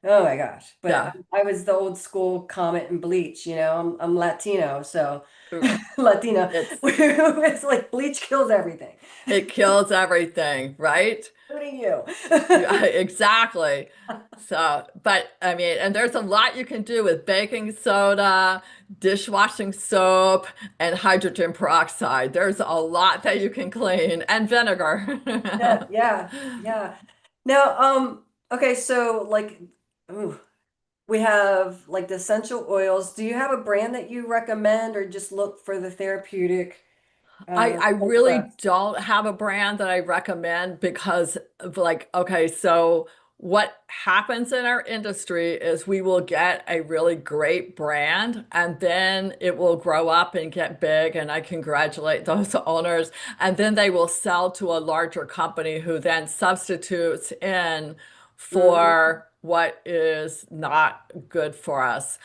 S1: oh my gosh. But
S2: Yeah,
S1: I was the old school Comet and bleach, you know. I'm Latino, so Latina.
S2: it's
S1: It's like bleach kills everything,
S2: it kills everything, right?
S1: including you.
S2: Yeah, exactly. So, but I mean, and there's a lot you can do with baking soda, dishwashing soap, and hydrogen peroxide. There's a lot that you can clean, and vinegar.
S1: Yeah, yeah, yeah. Now, okay, so like, ooh, we have like the essential oils. Do you have a brand that you recommend or just look for the therapeutic
S2: I
S1: cold
S2: really
S1: press?
S2: don't have a brand that I recommend because of like, okay, so what happens in our industry is we will get a really great brand and then it will grow up and get big. And I congratulate those owners. And then they will sell to a larger company who then substitutes in
S1: Hmm.
S2: for what is not good for us.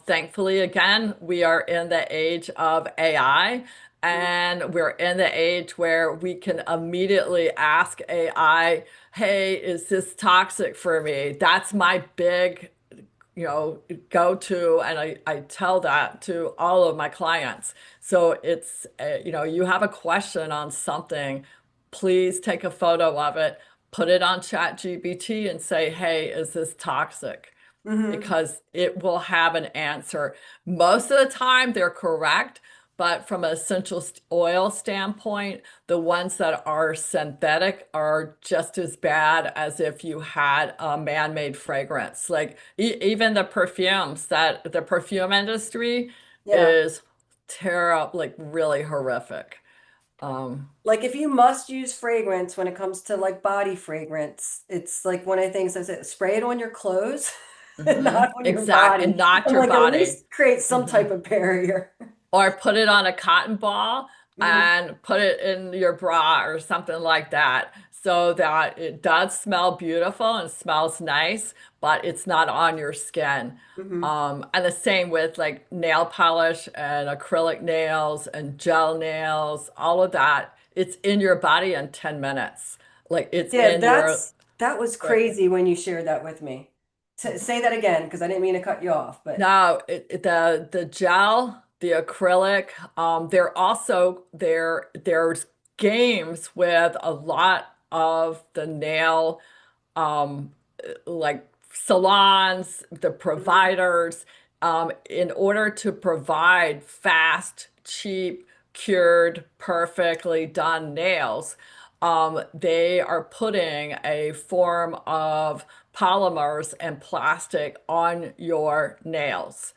S2: Thankfully, again, we are in the age of AI. And we're in the age where we can immediately ask AI, hey, is this toxic for me? That's my big, go to. And I tell that to all of my clients. So it's, you have a question on something, please take a photo of it, put it on ChatGPT and say, hey, is this toxic?
S1: Hmm.
S2: Because it will have an answer. Most of the time, they're correct, but from an essential oil standpoint, the ones that are synthetic are just as bad as if you had a man-made fragrance. Like even the perfumes, that the perfume industry
S1: Yeah.
S2: is terrible, like really horrific. Um,
S1: Like if you must use fragrance when it comes to like body fragrance, it's like one of the things I said, spray it on your clothes, not on your
S2: exact, and
S1: body.
S2: not
S1: I'm
S2: your
S1: like, at
S2: body.
S1: least create some
S2: Mhm.
S1: type of barrier.
S2: Or put it on a cotton ball
S1: Mhm.
S2: and put it in your bra or something like that so that it does smell beautiful and smells nice, but it's not on your skin.
S1: Mhm.
S2: And the same with like nail polish and acrylic nails and gel nails, all of that. It's in your body in 10 minutes. Like it's
S1: Yeah,
S2: in your,
S1: that was
S2: right.
S1: crazy when you shared that with me. Say that again, because I didn't mean to cut you off, but
S2: No, the gel, the acrylic, they're also there's games with a lot of the nail, um, like salons, the
S1: Mhm.
S2: providers, in order to provide fast, cheap, cured, perfectly done nails, they are putting a form of polymers and plastic on your nails.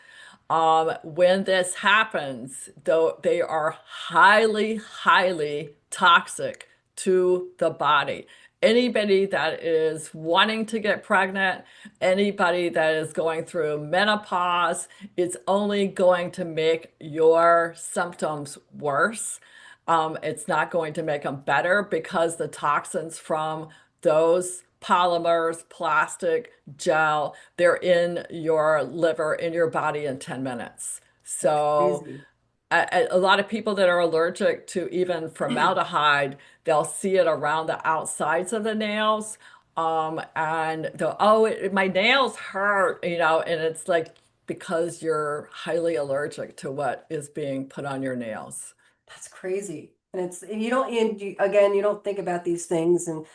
S2: When this happens, though, they are highly, highly toxic to the body. Anybody that is wanting to get pregnant, anybody that is going through menopause, it's only going to make your symptoms worse. It's not going to make them better because the toxins from those polymers, plastic, gel, they're in your liver, in your body in 10 minutes.
S1: That's
S2: So
S1: crazy.
S2: a lot of people that are allergic to even formaldehyde, they'll see it around the outsides of the nails. And they'll, oh, my nails hurt, and it's like because you're highly allergic to what is being put on your nails.
S1: That's crazy. And you don't, and you, again, you don't think about these things. And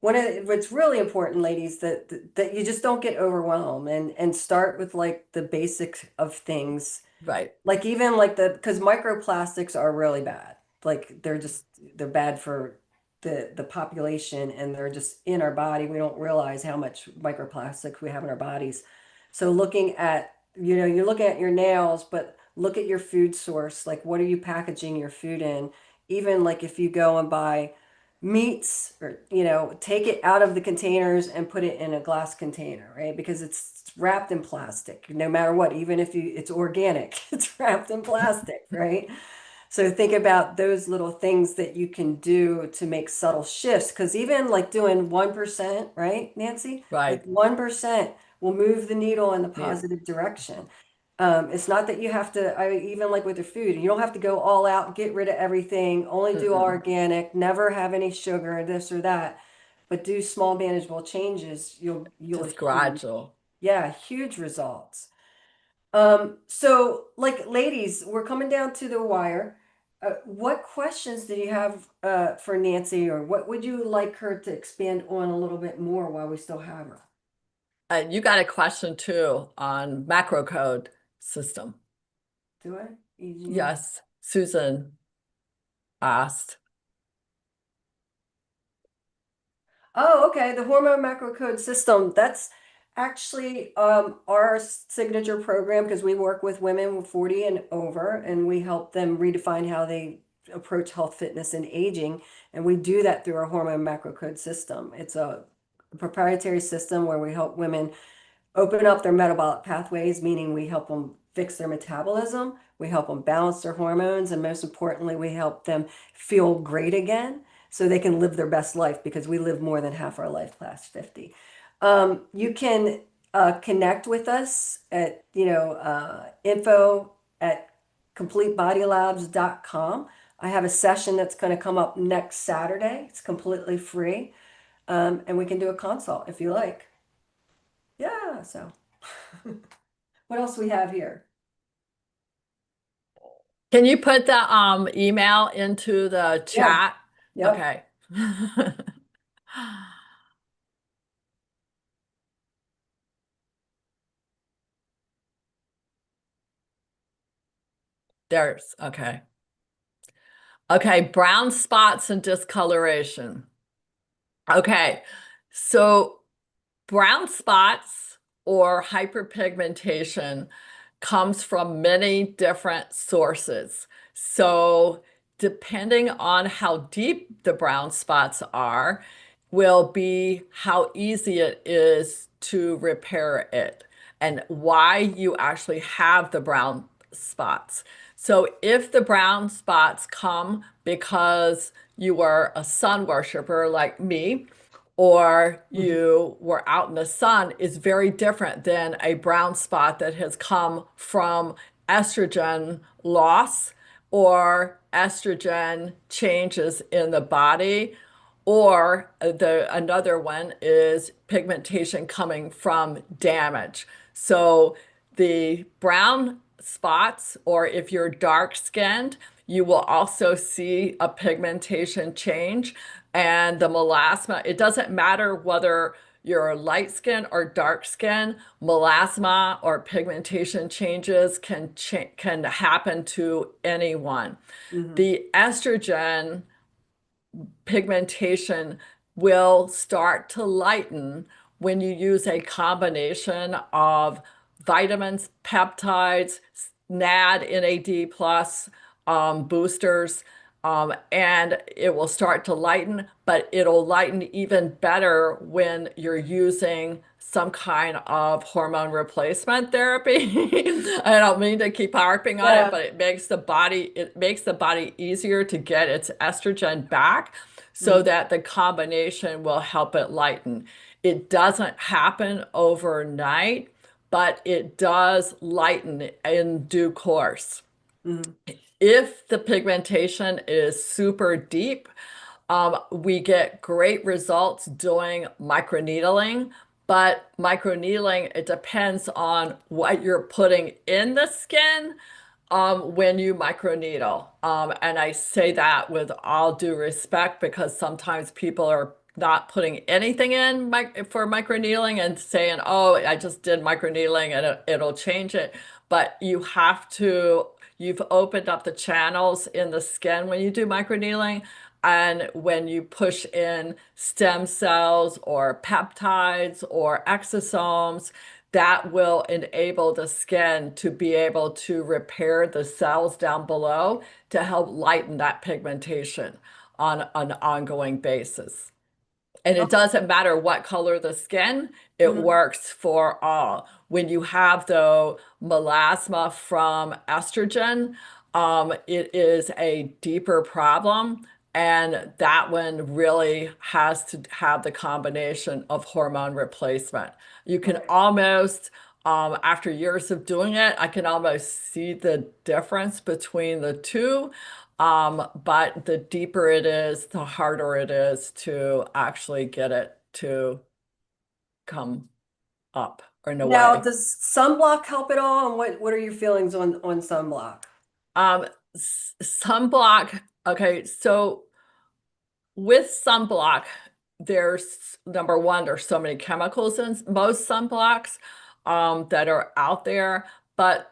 S1: one of what's really important, ladies, that you just don't get overwhelmed and start with like the basics of things.
S2: Right,
S1: Like even like because microplastics are really bad. Like they're bad for the population and they're just in our body. We don't realize how much microplastics we have in our bodies. So looking at, you're looking at your nails, but look at your food source. Like what are you packaging your food in? Even like if you go and buy meats or, take it out of the containers and put it in a glass container, right? Because it's wrapped in plastic, no matter what, even if it's organic, it's wrapped in plastic, right? So think about those little things that you can do to make subtle shifts. Because even like doing 1%, right, Nancy? Like
S2: right.
S1: 1% will move the needle in the
S2: Yeah.
S1: positive direction. It's not that you have to, even like with your food, you don't have to go all out, get rid of everything, only do
S2: Mm-mm.
S1: organic, never have any sugar, this or that, but do small manageable changes. You'll
S2: Just gradual.
S1: yeah, huge results. So like ladies, we're coming down to the wire. What questions do you have for Nancy, or what would you like her to expand on a little bit more while we still have her?
S2: You got a question too on macro code system.
S1: Do I? EG?
S2: Yes, Susan asked.
S1: Oh, okay. The hormone macro code system. That's actually our signature program because we work with women 40 and over and we help them redefine how they approach health, fitness, and aging. And we do that through our hormone macro code system. It's a proprietary system where we help women open up their metabolic pathways, meaning we help them fix their metabolism, we help them balance their hormones, and most importantly, we help them feel great again so they can live their best life because we live more than half our life past 50. You can connect with us at, info at completebodylabs.com. I have a session that's going to come up next Saturday. It's completely free. And we can do a consult if you like. Yeah, so what else we have here?
S2: Can you put the email into the
S1: Yeah,
S2: chat?
S1: yep.
S2: Okay. There's okay. Okay, brown spots and discoloration. Okay. So brown spots or hyperpigmentation comes from many different sources. So, depending on how deep the brown spots are, will be how easy it is to repair it and why you actually have the brown spots. So, if the brown spots come because you are a sun worshiper like me, or
S1: Mhm.
S2: you were out in the sun is very different than a brown spot that has come from estrogen loss or estrogen changes in the body, or the another one is pigmentation coming from damage. So the brown spots, or if you're dark skinned, you will also see a pigmentation change. And the melasma, it doesn't matter whether you're light skin or dark skin, melasma or pigmentation changes can happen to anyone.
S1: Hmm.
S2: The estrogen pigmentation will start to lighten when you use a combination of vitamins, peptides, NAD plus boosters, and it will start to lighten, but it'll lighten even better when you're using some kind of hormone replacement therapy. I don't mean to keep harping on it,
S1: Yeah.
S2: but it makes the body easier to get its estrogen back so
S1: Hmm.
S2: that the combination will help it lighten. It doesn't happen overnight, but it does lighten in due course.
S1: Hmm.
S2: If the pigmentation is super deep, we get great results doing microneedling, but microneedling, it depends on what you're putting in the skin when you microneedle. And I say that with all due respect because sometimes people are not putting anything in for microneedling and saying, oh, I just did microneedling and it'll change it. But you've opened up the channels in the skin when you do microneedling. And when you push in stem cells or peptides or exosomes, that will enable the skin to be able to repair the cells down below to help lighten that pigmentation on an ongoing basis. And it doesn't matter what color the skin, it
S1: Hmm.
S2: works for all. When you have, though, melasma from estrogen, it is a deeper problem. And that one really has to have the combination of hormone replacement. You can
S1: Right.
S2: almost, after years of doing it, I can almost see the difference between the two. But the deeper it is, the harder it is to actually get it to come up or in a
S1: Now,
S2: way.
S1: does sunblock help at all? And what are your feelings on sunblock?
S2: Um, Sunblock. Okay, so with sunblock, there's number one, there's so many chemicals in most sunblocks that are out there, but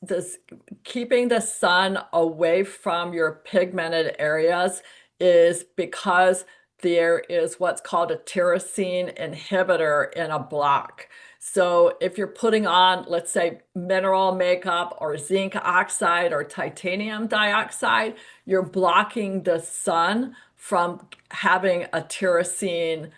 S2: this keeping the sun away from your pigmented areas is because there is what's called a tyrosine inhibitor in a block. So if you're putting on, let's say, mineral makeup or zinc oxide or titanium dioxide, you're blocking the sun from having a tyrosine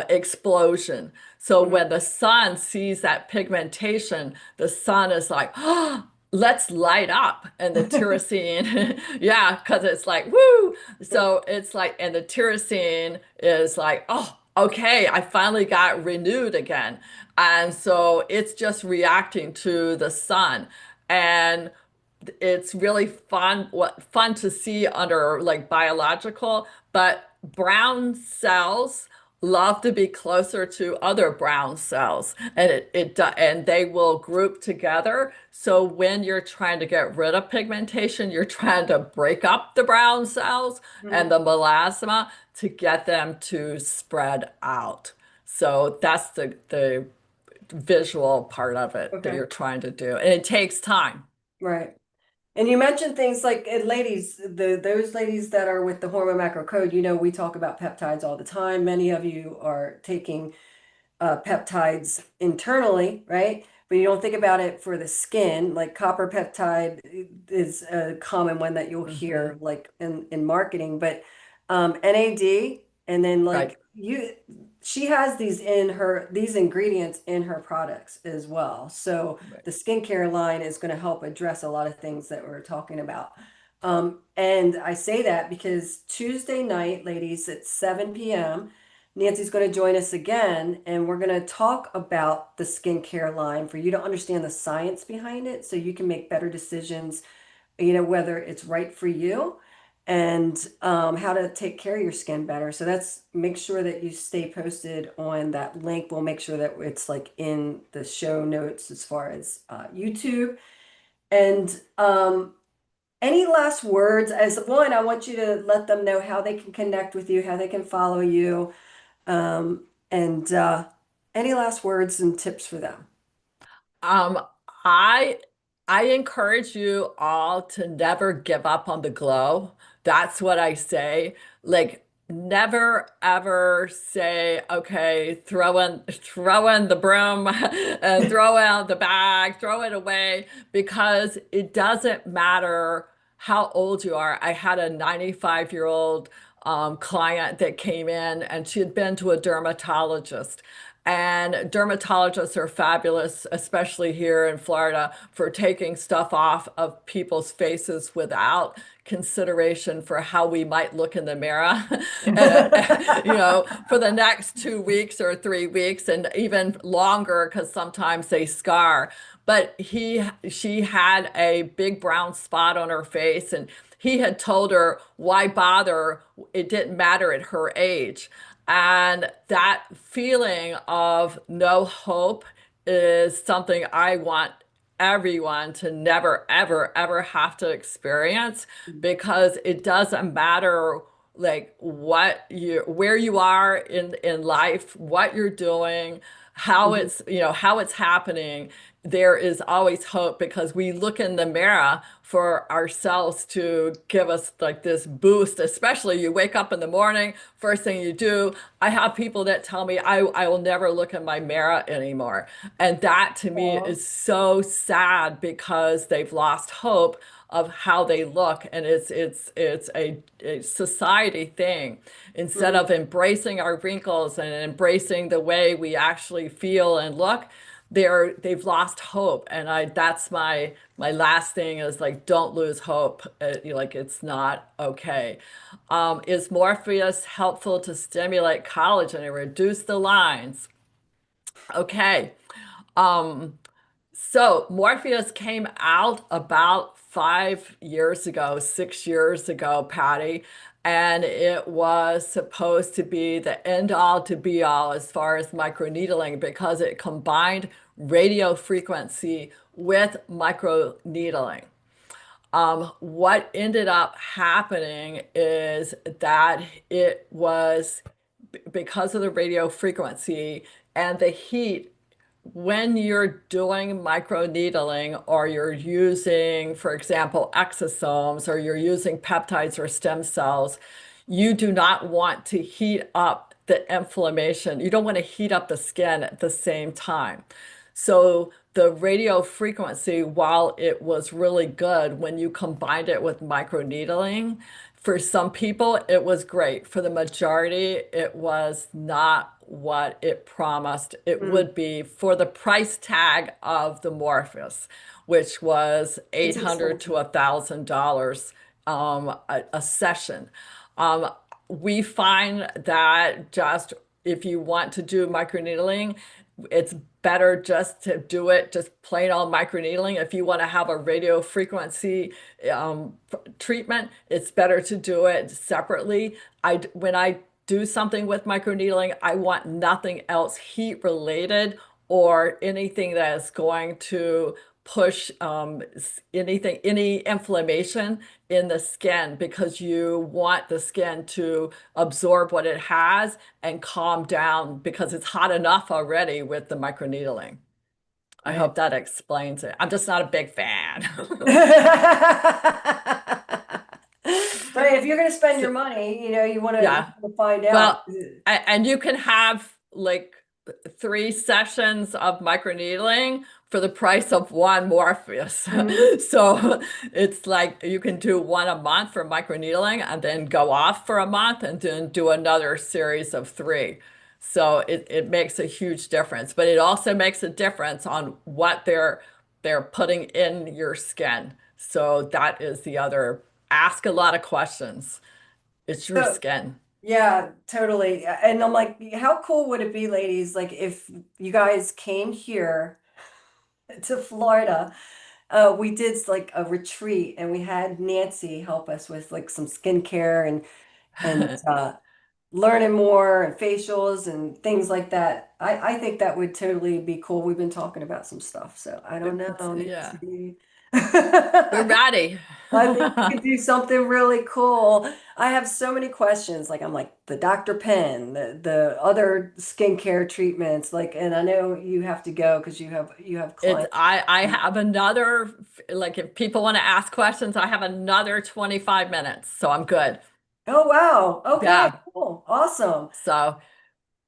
S2: explosion. So
S1: Hmm.
S2: when the sun sees that pigmentation, the sun is like, oh, let's light up. And the tyrosine, yeah, because it's like, woo. So it's like, and the tyrosine is like, oh, okay, I finally got renewed again. And so it's just reacting to the sun. And it's really fun to see under like biological, but brown cells love to be closer to other brown cells and and they will group together. So when you're trying to get rid of pigmentation, you're trying to break up the brown cells and
S1: Hmm.
S2: the melasma to get them to spread out. So that's the visual part of it that
S1: Okay.
S2: you're trying to do. And it takes time.
S1: Right. And you mentioned things like ladies, those ladies that are with the hormone macro code, we talk about peptides all the time. Many of you are taking peptides internally, right? But you don't think about it for the skin. Like copper peptide is a common one that you'll
S2: Hmm.
S1: hear like in marketing, but NAD and then
S2: Right.
S1: like she has these ingredients in her products as well. So
S2: Right.
S1: the skincare line is going to help address a lot of things that we're talking about. And I say that because Tuesday night, ladies, at 7 p.m. Nancy's going to join us again, and we're going to talk about the skincare line for you to understand the science behind it so you can make better decisions, whether it's right for you and how to take care of your skin better. So that's make sure that you stay posted on that link. We'll make sure that it's like in the show notes as far as YouTube. And any last words? As one, I want you to let them know how they can connect with you, how they can follow you. And Any last words and tips for them?
S2: Um, I I encourage you all to never give up on the glow. That's what I say. Like never ever say, okay, throw in the broom and throw out the bag, throw it away, because it doesn't matter how old you are. I had a 95-year-old client that came in and she had been to a dermatologist. And dermatologists are fabulous, especially here in Florida, for taking stuff off of people's faces without consideration for how we might look in the mirror, for the next 2 weeks or 3 weeks, and even longer because sometimes they scar. But she had a big brown spot on her face, and he had told her, why bother? It didn't matter at her age. And that feeling of no hope is something I want everyone to never, ever, ever have to experience, because it doesn't matter like where you are in life, what you're doing,
S1: Mhm.
S2: how it's happening. There is always hope, because we look in the mirror for ourselves to give us like this boost, especially you wake up in the morning, first thing you do. I have people that tell me I will never look in my mirror anymore. And that to me
S1: Aw.
S2: is so sad, because they've lost hope of how they look. And it's a society thing. Instead
S1: Mhm.
S2: of embracing our wrinkles and embracing the way we actually feel and look, they've lost hope. And I that's my last thing is like, don't lose hope. Like it's not okay. Is Morpheus helpful to stimulate collagen and reduce the lines? Okay. Um, so Morpheus came out about 5 years ago, 6 years ago, Patty, and it was supposed to be the end all to be all as far as microneedling, because it combined radio frequency with microneedling. What ended up happening is that it was because of the radio frequency and the heat. When you're doing microneedling, or you're using, for example, exosomes, or you're using peptides or stem cells, you do not want to heat up the inflammation. You don't want to heat up the skin at the same time. So the radio frequency, while it was really good when you combined it with microneedling, for some people it was great. For the majority, it was not what it promised it
S1: Mm.
S2: would be for the price tag of the Morpheus, which was
S1: It's
S2: 800 to
S1: expensive.
S2: $1,000 a session. Um, we find that just if you want to do microneedling, it's better just to do it just plain old microneedling. If you want to have a radio frequency treatment, it's better to do it separately. When I do something with microneedling, I want nothing else heat related or anything that is going to push any inflammation in the skin, because you want the skin to absorb what it has and calm down, because it's hot enough already with the microneedling. I
S1: Right.
S2: hope that explains it. I'm just not a big fan.
S1: Right. If you're going to spend
S2: So,
S1: your money, you
S2: yeah.
S1: want to find out.
S2: Well, and you can have like 3 sessions of microneedling for the price of one Morpheus.
S1: Mhm.
S2: So it's like you can do one a month for microneedling and then go off for a month and then do another series of 3. So it makes a huge difference, but it also makes a difference on what they're putting in your skin. So that is the other, ask a lot of questions. It's your
S1: So,
S2: skin.
S1: yeah, totally. And I'm like, how cool would it be, ladies, like if you guys came here to Florida? We did like a retreat and we had Nancy help us with like some skincare and learning more and facials and things like that. I think that would totally be cool. We've been talking about some stuff, so I don't know,
S2: Yeah,
S1: Nancy.
S2: we're ready.
S1: I think you could do something really cool. I have so many questions. Like I'm like the Dr. Pen, the other skincare treatments. Like, and I know you have to go because you have
S2: It's
S1: clients.
S2: I have another, like, if people want to ask questions, I have another 25 minutes, so I'm good.
S1: Oh wow. Okay,
S2: Yeah.
S1: cool. Awesome.
S2: So,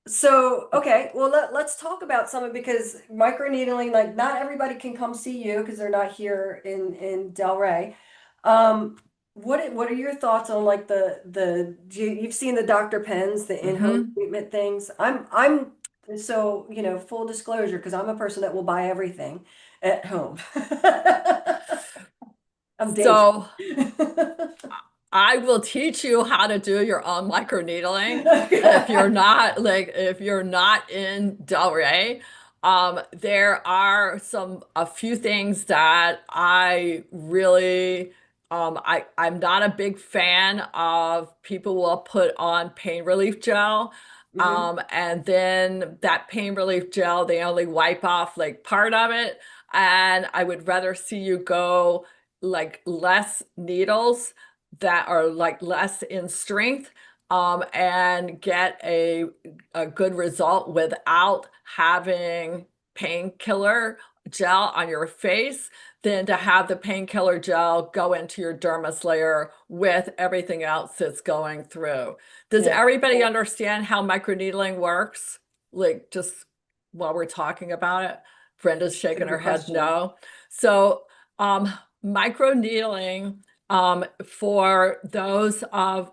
S1: So, okay, well let's talk about something because microneedling, like not everybody can come see you because they're not here in Delray. What are your thoughts on like you've seen the Dr. Pens, the in-home
S2: mhm.
S1: treatment things? I'm so, full disclosure because I'm a person that will buy everything at home. I'm dangerous.
S2: So I will teach you how to do your own microneedling.
S1: Okay.
S2: If you're not in Delray, there are a few things that I really, I'm not a big fan of. People will put on pain relief gel.
S1: Hmm.
S2: And then that pain relief gel, they only wipe off like part of it. And I would rather see you go like less needles that are like less in strength, and get a good result without having painkiller gel on your face than to have the painkiller gel go into your dermis layer with everything else that's going through. Does
S1: Yeah.
S2: everybody understand how microneedling works? Like, just while we're talking about it, Brenda's
S1: That's a
S2: shaking her
S1: good
S2: head
S1: question.
S2: no. So, microneedling, for those of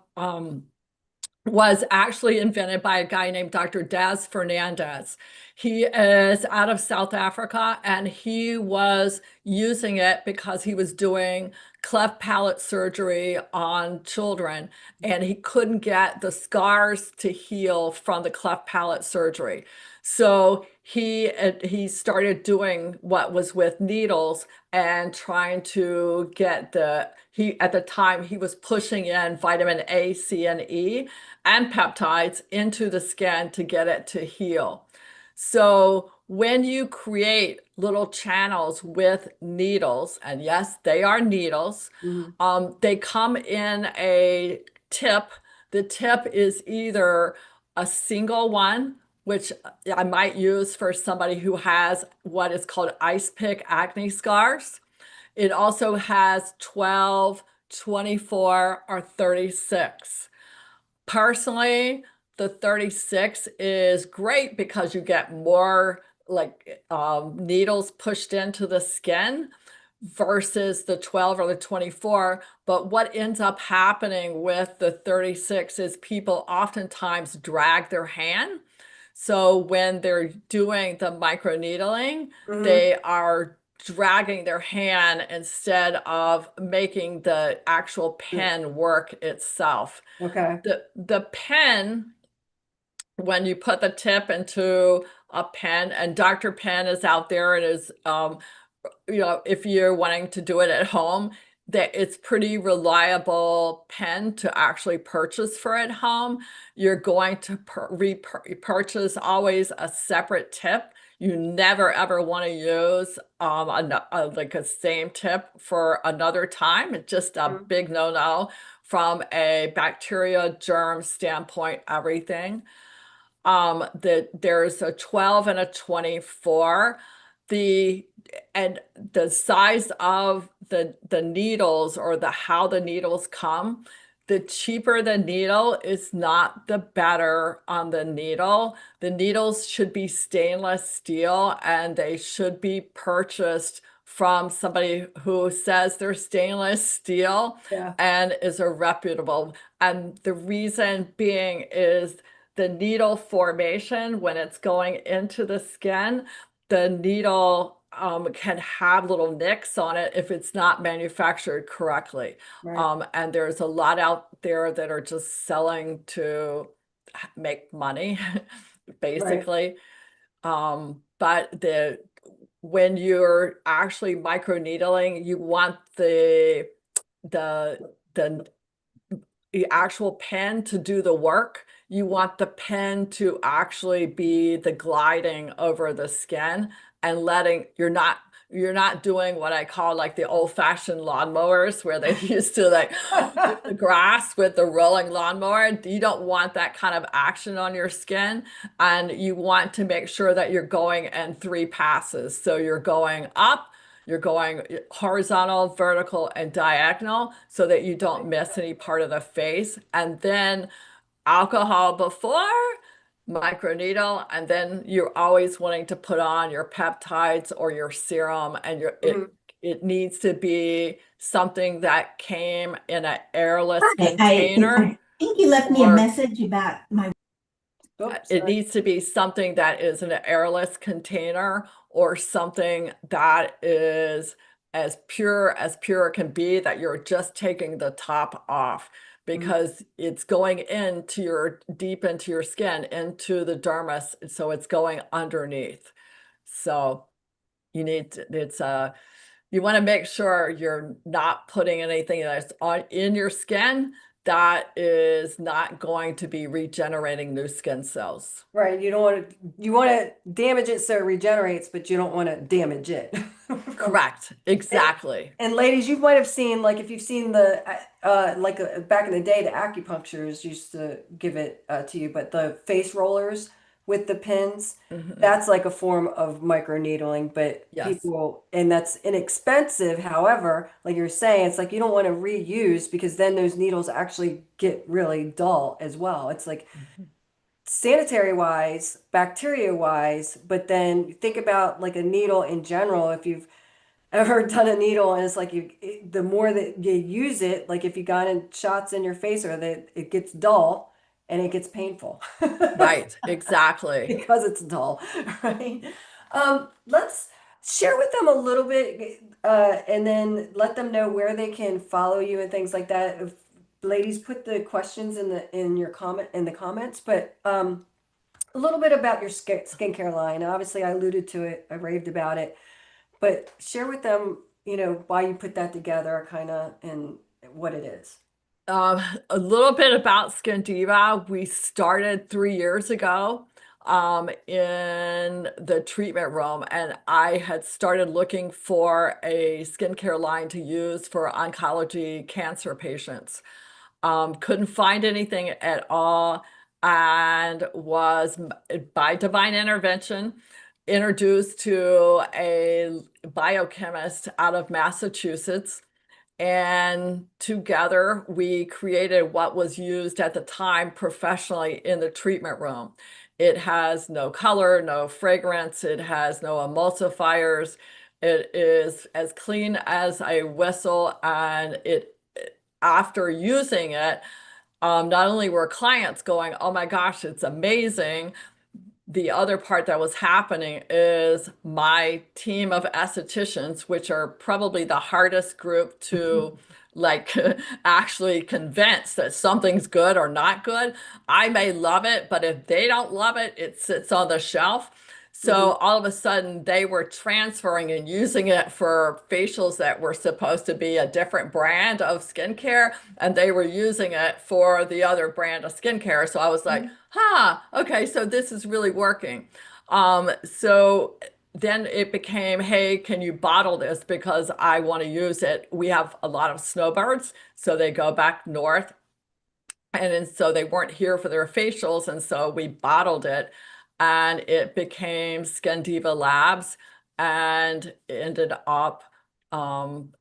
S2: was actually invented by a guy named Dr. Des Fernandez. He is out of South Africa and he was using it because he was doing cleft palate surgery on children and he couldn't get the scars to heal from the cleft palate surgery. So he started doing what was with needles and trying to get he at the time he was pushing in vitamin A, C, and E and peptides into the skin to get it to heal. So when you create little channels with needles, and yes, they are needles,
S1: Hmm.
S2: they come in a tip. The tip is either a single one, which I might use for somebody who has what is called ice pick acne scars. It also has 12, 24, or 36. Personally, the 36 is great because you get more like needles pushed into the skin versus the 12 or the 24. But what ends up happening with the 36 is people oftentimes drag their hand. So when they're doing the microneedling,
S1: Hmm.
S2: they are dragging their hand instead of making the actual pen work itself.
S1: Okay.
S2: The pen, when you put the tip into a pen, and Dr. Pen is out there and is, if you're wanting to do it at home, that it's pretty reliable pen to actually purchase for at home. You're going to repurchase always a separate tip. You never ever want to use like a same tip for another time. It's just a
S1: Mhm.
S2: big no-no from a bacteria germ standpoint, everything. There's a 12 and a 24. The and the size of the needles, or the how the needles come, the cheaper the needle is not the better on the needle. The needles should be stainless steel and they should be purchased from somebody who says they're stainless steel
S1: Yeah.
S2: and is a reputable. And the reason being is the needle formation when it's going into the skin, the needle can have little nicks on it if it's not manufactured correctly.
S1: Right.
S2: And there's a lot out there that are just selling to make money,
S1: Right.
S2: basically. But when you're actually microneedling, you want the the actual pen to do the work. You want the pen to actually be the gliding over the skin and letting you're not you're not doing what I call like the old-fashioned lawnmowers where they used to like do the grass with the rolling lawnmower. You don't want that kind of action on your skin, and you want to make sure that you're going in three passes. So you're going up, you're going horizontal, vertical, and diagonal so that you don't miss any part of the face. And then alcohol before, microneedle, and then you're always wanting to put on your peptides or your serum, and
S1: Mhm.
S2: it needs to be something that came in an airless
S3: Hi,
S2: container,
S3: I think you left me a
S2: or
S3: message about my.
S1: Oops,
S2: it
S1: sorry.
S2: needs to be something that is in an airless container, or something that is as pure can be, that you're just taking the top off,
S1: Mhm.
S2: because it's going into your deep into your skin, into the dermis, so it's going underneath. So you need to, you want to make sure you're not putting anything that's on in your skin that is not going to be regenerating new skin cells.
S1: Right. You want to damage it so it regenerates, but you don't want to damage it. From
S2: Correct.
S1: and,
S2: Exactly.
S1: and ladies, you might have seen, like, if you've seen back in the day, the acupuncturists used to give it to you, but the face rollers with the pins,
S2: Mhm.
S1: that's like a form of microneedling, but
S2: Yes.
S1: and that's inexpensive. However, like you're saying, it's like you don't want to reuse because then those needles actually get really dull as well. It's like
S2: Mhm.
S1: sanitary wise, bacteria wise, but then think about like a needle in general. If you've ever done a needle and it's like the more that you use it, like if you got in shots in your face or that it gets dull and it gets painful
S2: Right. Exactly.
S1: because it's dull, right? Let's share with them a little bit, and then let them know where they can follow you and things like that. If ladies, put the questions in your comment in the comments, but a little bit about your skincare line. Obviously, I alluded to it, I raved about it, but share with them, why you put that together, kind of, and what it is.
S2: Um, a little bit about Skin Diva. We started 3 years ago in the treatment room, and I had started looking for a skincare line to use for oncology cancer patients. Couldn't find anything at all, and was by divine intervention introduced to a biochemist out of Massachusetts, and together we created what was used at the time professionally in the treatment room. It has no color, no fragrance, it has no emulsifiers. It is as clean as a whistle, and after using it, not only were clients going, "Oh my gosh, it's amazing," the other part that was happening is my team of estheticians, which are probably the hardest group to like actually convince that something's good or not good. I may love it, but if they don't love it, it sits on the shelf. So
S1: Mhm.
S2: all of a sudden they were transferring and using it for facials that were supposed to be a different brand of skincare, and they were using it for the other brand of skincare. So I was like,
S1: Mhm.
S2: huh, okay, so this is really working. So then it became, hey, can you bottle this? Because I want to use it. We have a lot of snowbirds, so they go back north. And so they weren't here for their facials. And so we bottled it, and it became Skin Diva Labs, and ended up,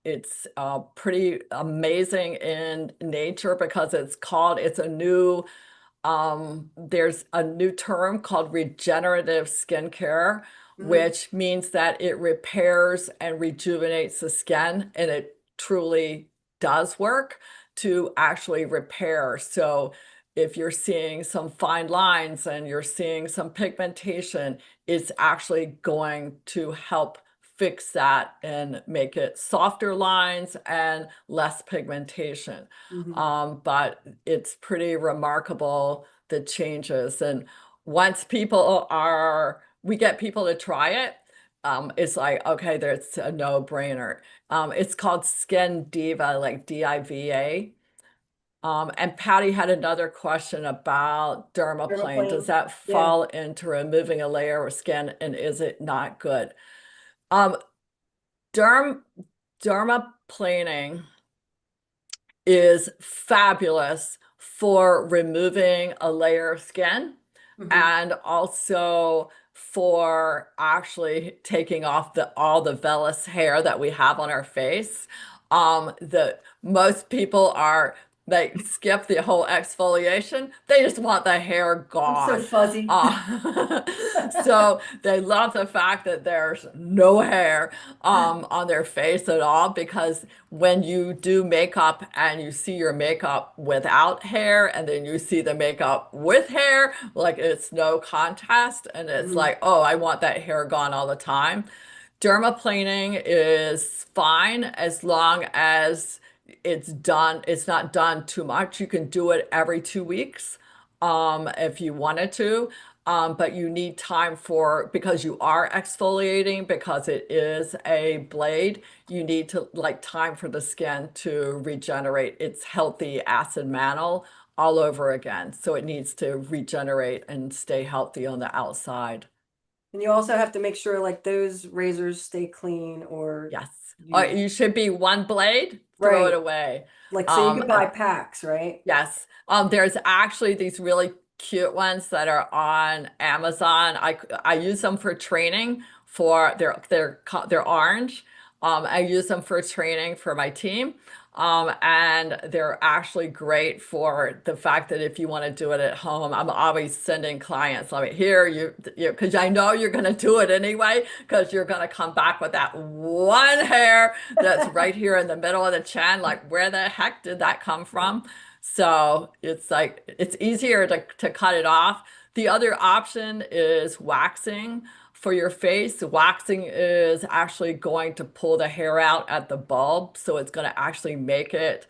S2: it's pretty amazing in nature because it's a new, there's a new term called regenerative skincare,
S1: Mhm.
S2: which means that it repairs and rejuvenates the skin, and it truly does work to actually repair. So if you're seeing some fine lines and you're seeing some pigmentation, it's actually going to help fix that and make it softer lines and less pigmentation.
S1: Mhm.
S2: But it's pretty remarkable, the changes. And once people are, we get people to try it, it's like, okay, there's a no-brainer. It's called Skin Diva, like Diva. And Patty had another question about dermaplane. Does
S1: Dermaplane.
S2: that
S1: Yeah.
S2: fall into removing a layer of skin, and is it not good? Um, Derm dermaplaning is fabulous for removing a layer of skin
S1: Mhm.
S2: and also for actually taking off all the vellus hair that we have on our face. The most people are they skip the whole exfoliation. They just want the hair
S1: I'm so
S2: gone.
S1: fuzzy.
S2: So they love the fact that there's no hair on their face at all because when you do makeup and you see your makeup without hair and then you see the makeup with hair, like it's no contrast and it's
S1: Mhm.
S2: like, oh, I want that hair gone all the time. Dermaplaning is fine as long as it's not done too much. You can do it every 2 weeks if you wanted to. But you need time because you are exfoliating, because it is a blade, you need to like time for the skin to regenerate its healthy acid mantle all over again. So it needs to regenerate and stay healthy on the outside.
S1: And you also have to make sure like those razors stay clean or
S2: Yes. Or
S1: you,
S2: you should be one blade, throw it
S1: right.
S2: away.
S1: Like, so you could buy
S2: And
S1: packs, right?
S2: yes. There's actually these really cute ones that are on Amazon. I use them for training for they're orange. I use them for training for my team. And they're actually great for the fact that if you want to do it at home, I'm always sending clients, like, here, because I know you're going to do it anyway, because you're going to come back with that one hair that's right here in the middle of the chin. Like, where the heck did that come from? So it's like it's easier to cut it off. The other option is waxing for your face. Waxing is actually going to pull the hair out at the bulb, so it's going to actually make it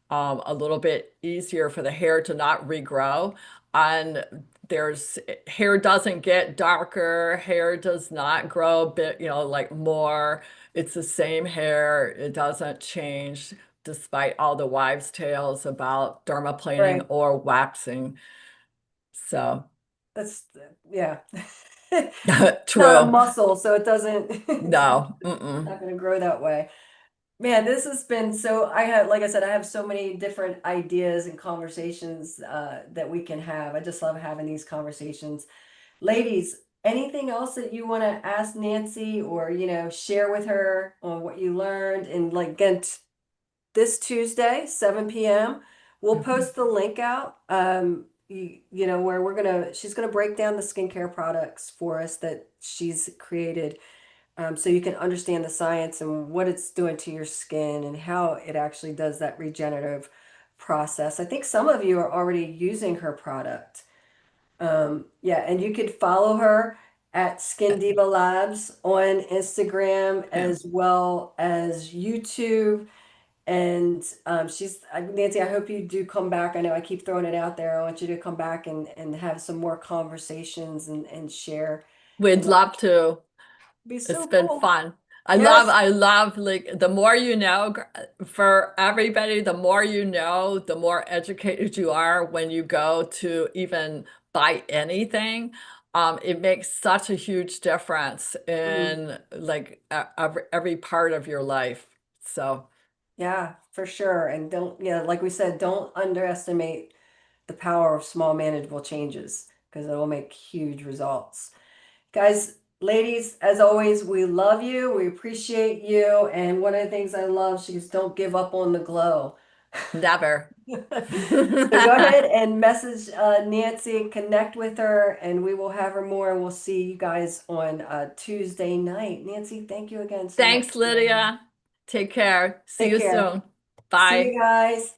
S2: a little bit easier for the hair to not regrow. And there's hair doesn't get darker, hair does not grow a bit, like more. It's the same hair, it doesn't change despite all the wives' tales about dermaplaning
S1: Right.
S2: or waxing. So,
S1: That's, yeah. Not a
S2: true.
S1: muscle, so it doesn't, it's
S2: No. Mm-mm.
S1: not going to grow that way. Man, this has been so, I have, like I said, I have so many different ideas and conversations that we can have. I just love having these conversations. Ladies, anything else that you want to ask Nancy or, share with her on what you learned? And like, again, this Tuesday, 7 p.m., we'll post the link out, where she's gonna break down the skincare products for us that she's created, so you can understand the science and what it's doing to your skin and how it actually does that regenerative process. I think some of you are already using her product. Yeah, and you could follow her at Skin Diva Labs on Instagram
S2: Yeah.
S1: as well as YouTube. And Nancy, I hope you do come back. I know I keep throwing it out there. I want you to come back and have some more conversations and share.
S2: We'd
S1: And
S2: love to.
S1: be
S2: It's
S1: so
S2: been
S1: cool.
S2: fun.
S1: Yes.
S2: I love like the more you know, for everybody, the more you know, the more educated you are when you go to even buy anything. It makes such a huge difference
S1: Mhm.
S2: in like every part of your life. So
S1: Yeah, for sure. And don't, yeah, like we said, don't underestimate the power of small manageable changes because it will make huge results. Guys, ladies, as always, we love you. We appreciate you. And one of the things I love, she goes, don't give up on the glow.
S2: never.
S1: So go ahead and message Nancy, connect with her, and we will have her more. And we'll see you guys on Tuesday night. Nancy, thank you again so much.
S2: Thanks, Lydia. Take care. See
S1: Take
S2: you
S1: care.
S2: soon.
S1: See
S2: Bye.
S1: you guys.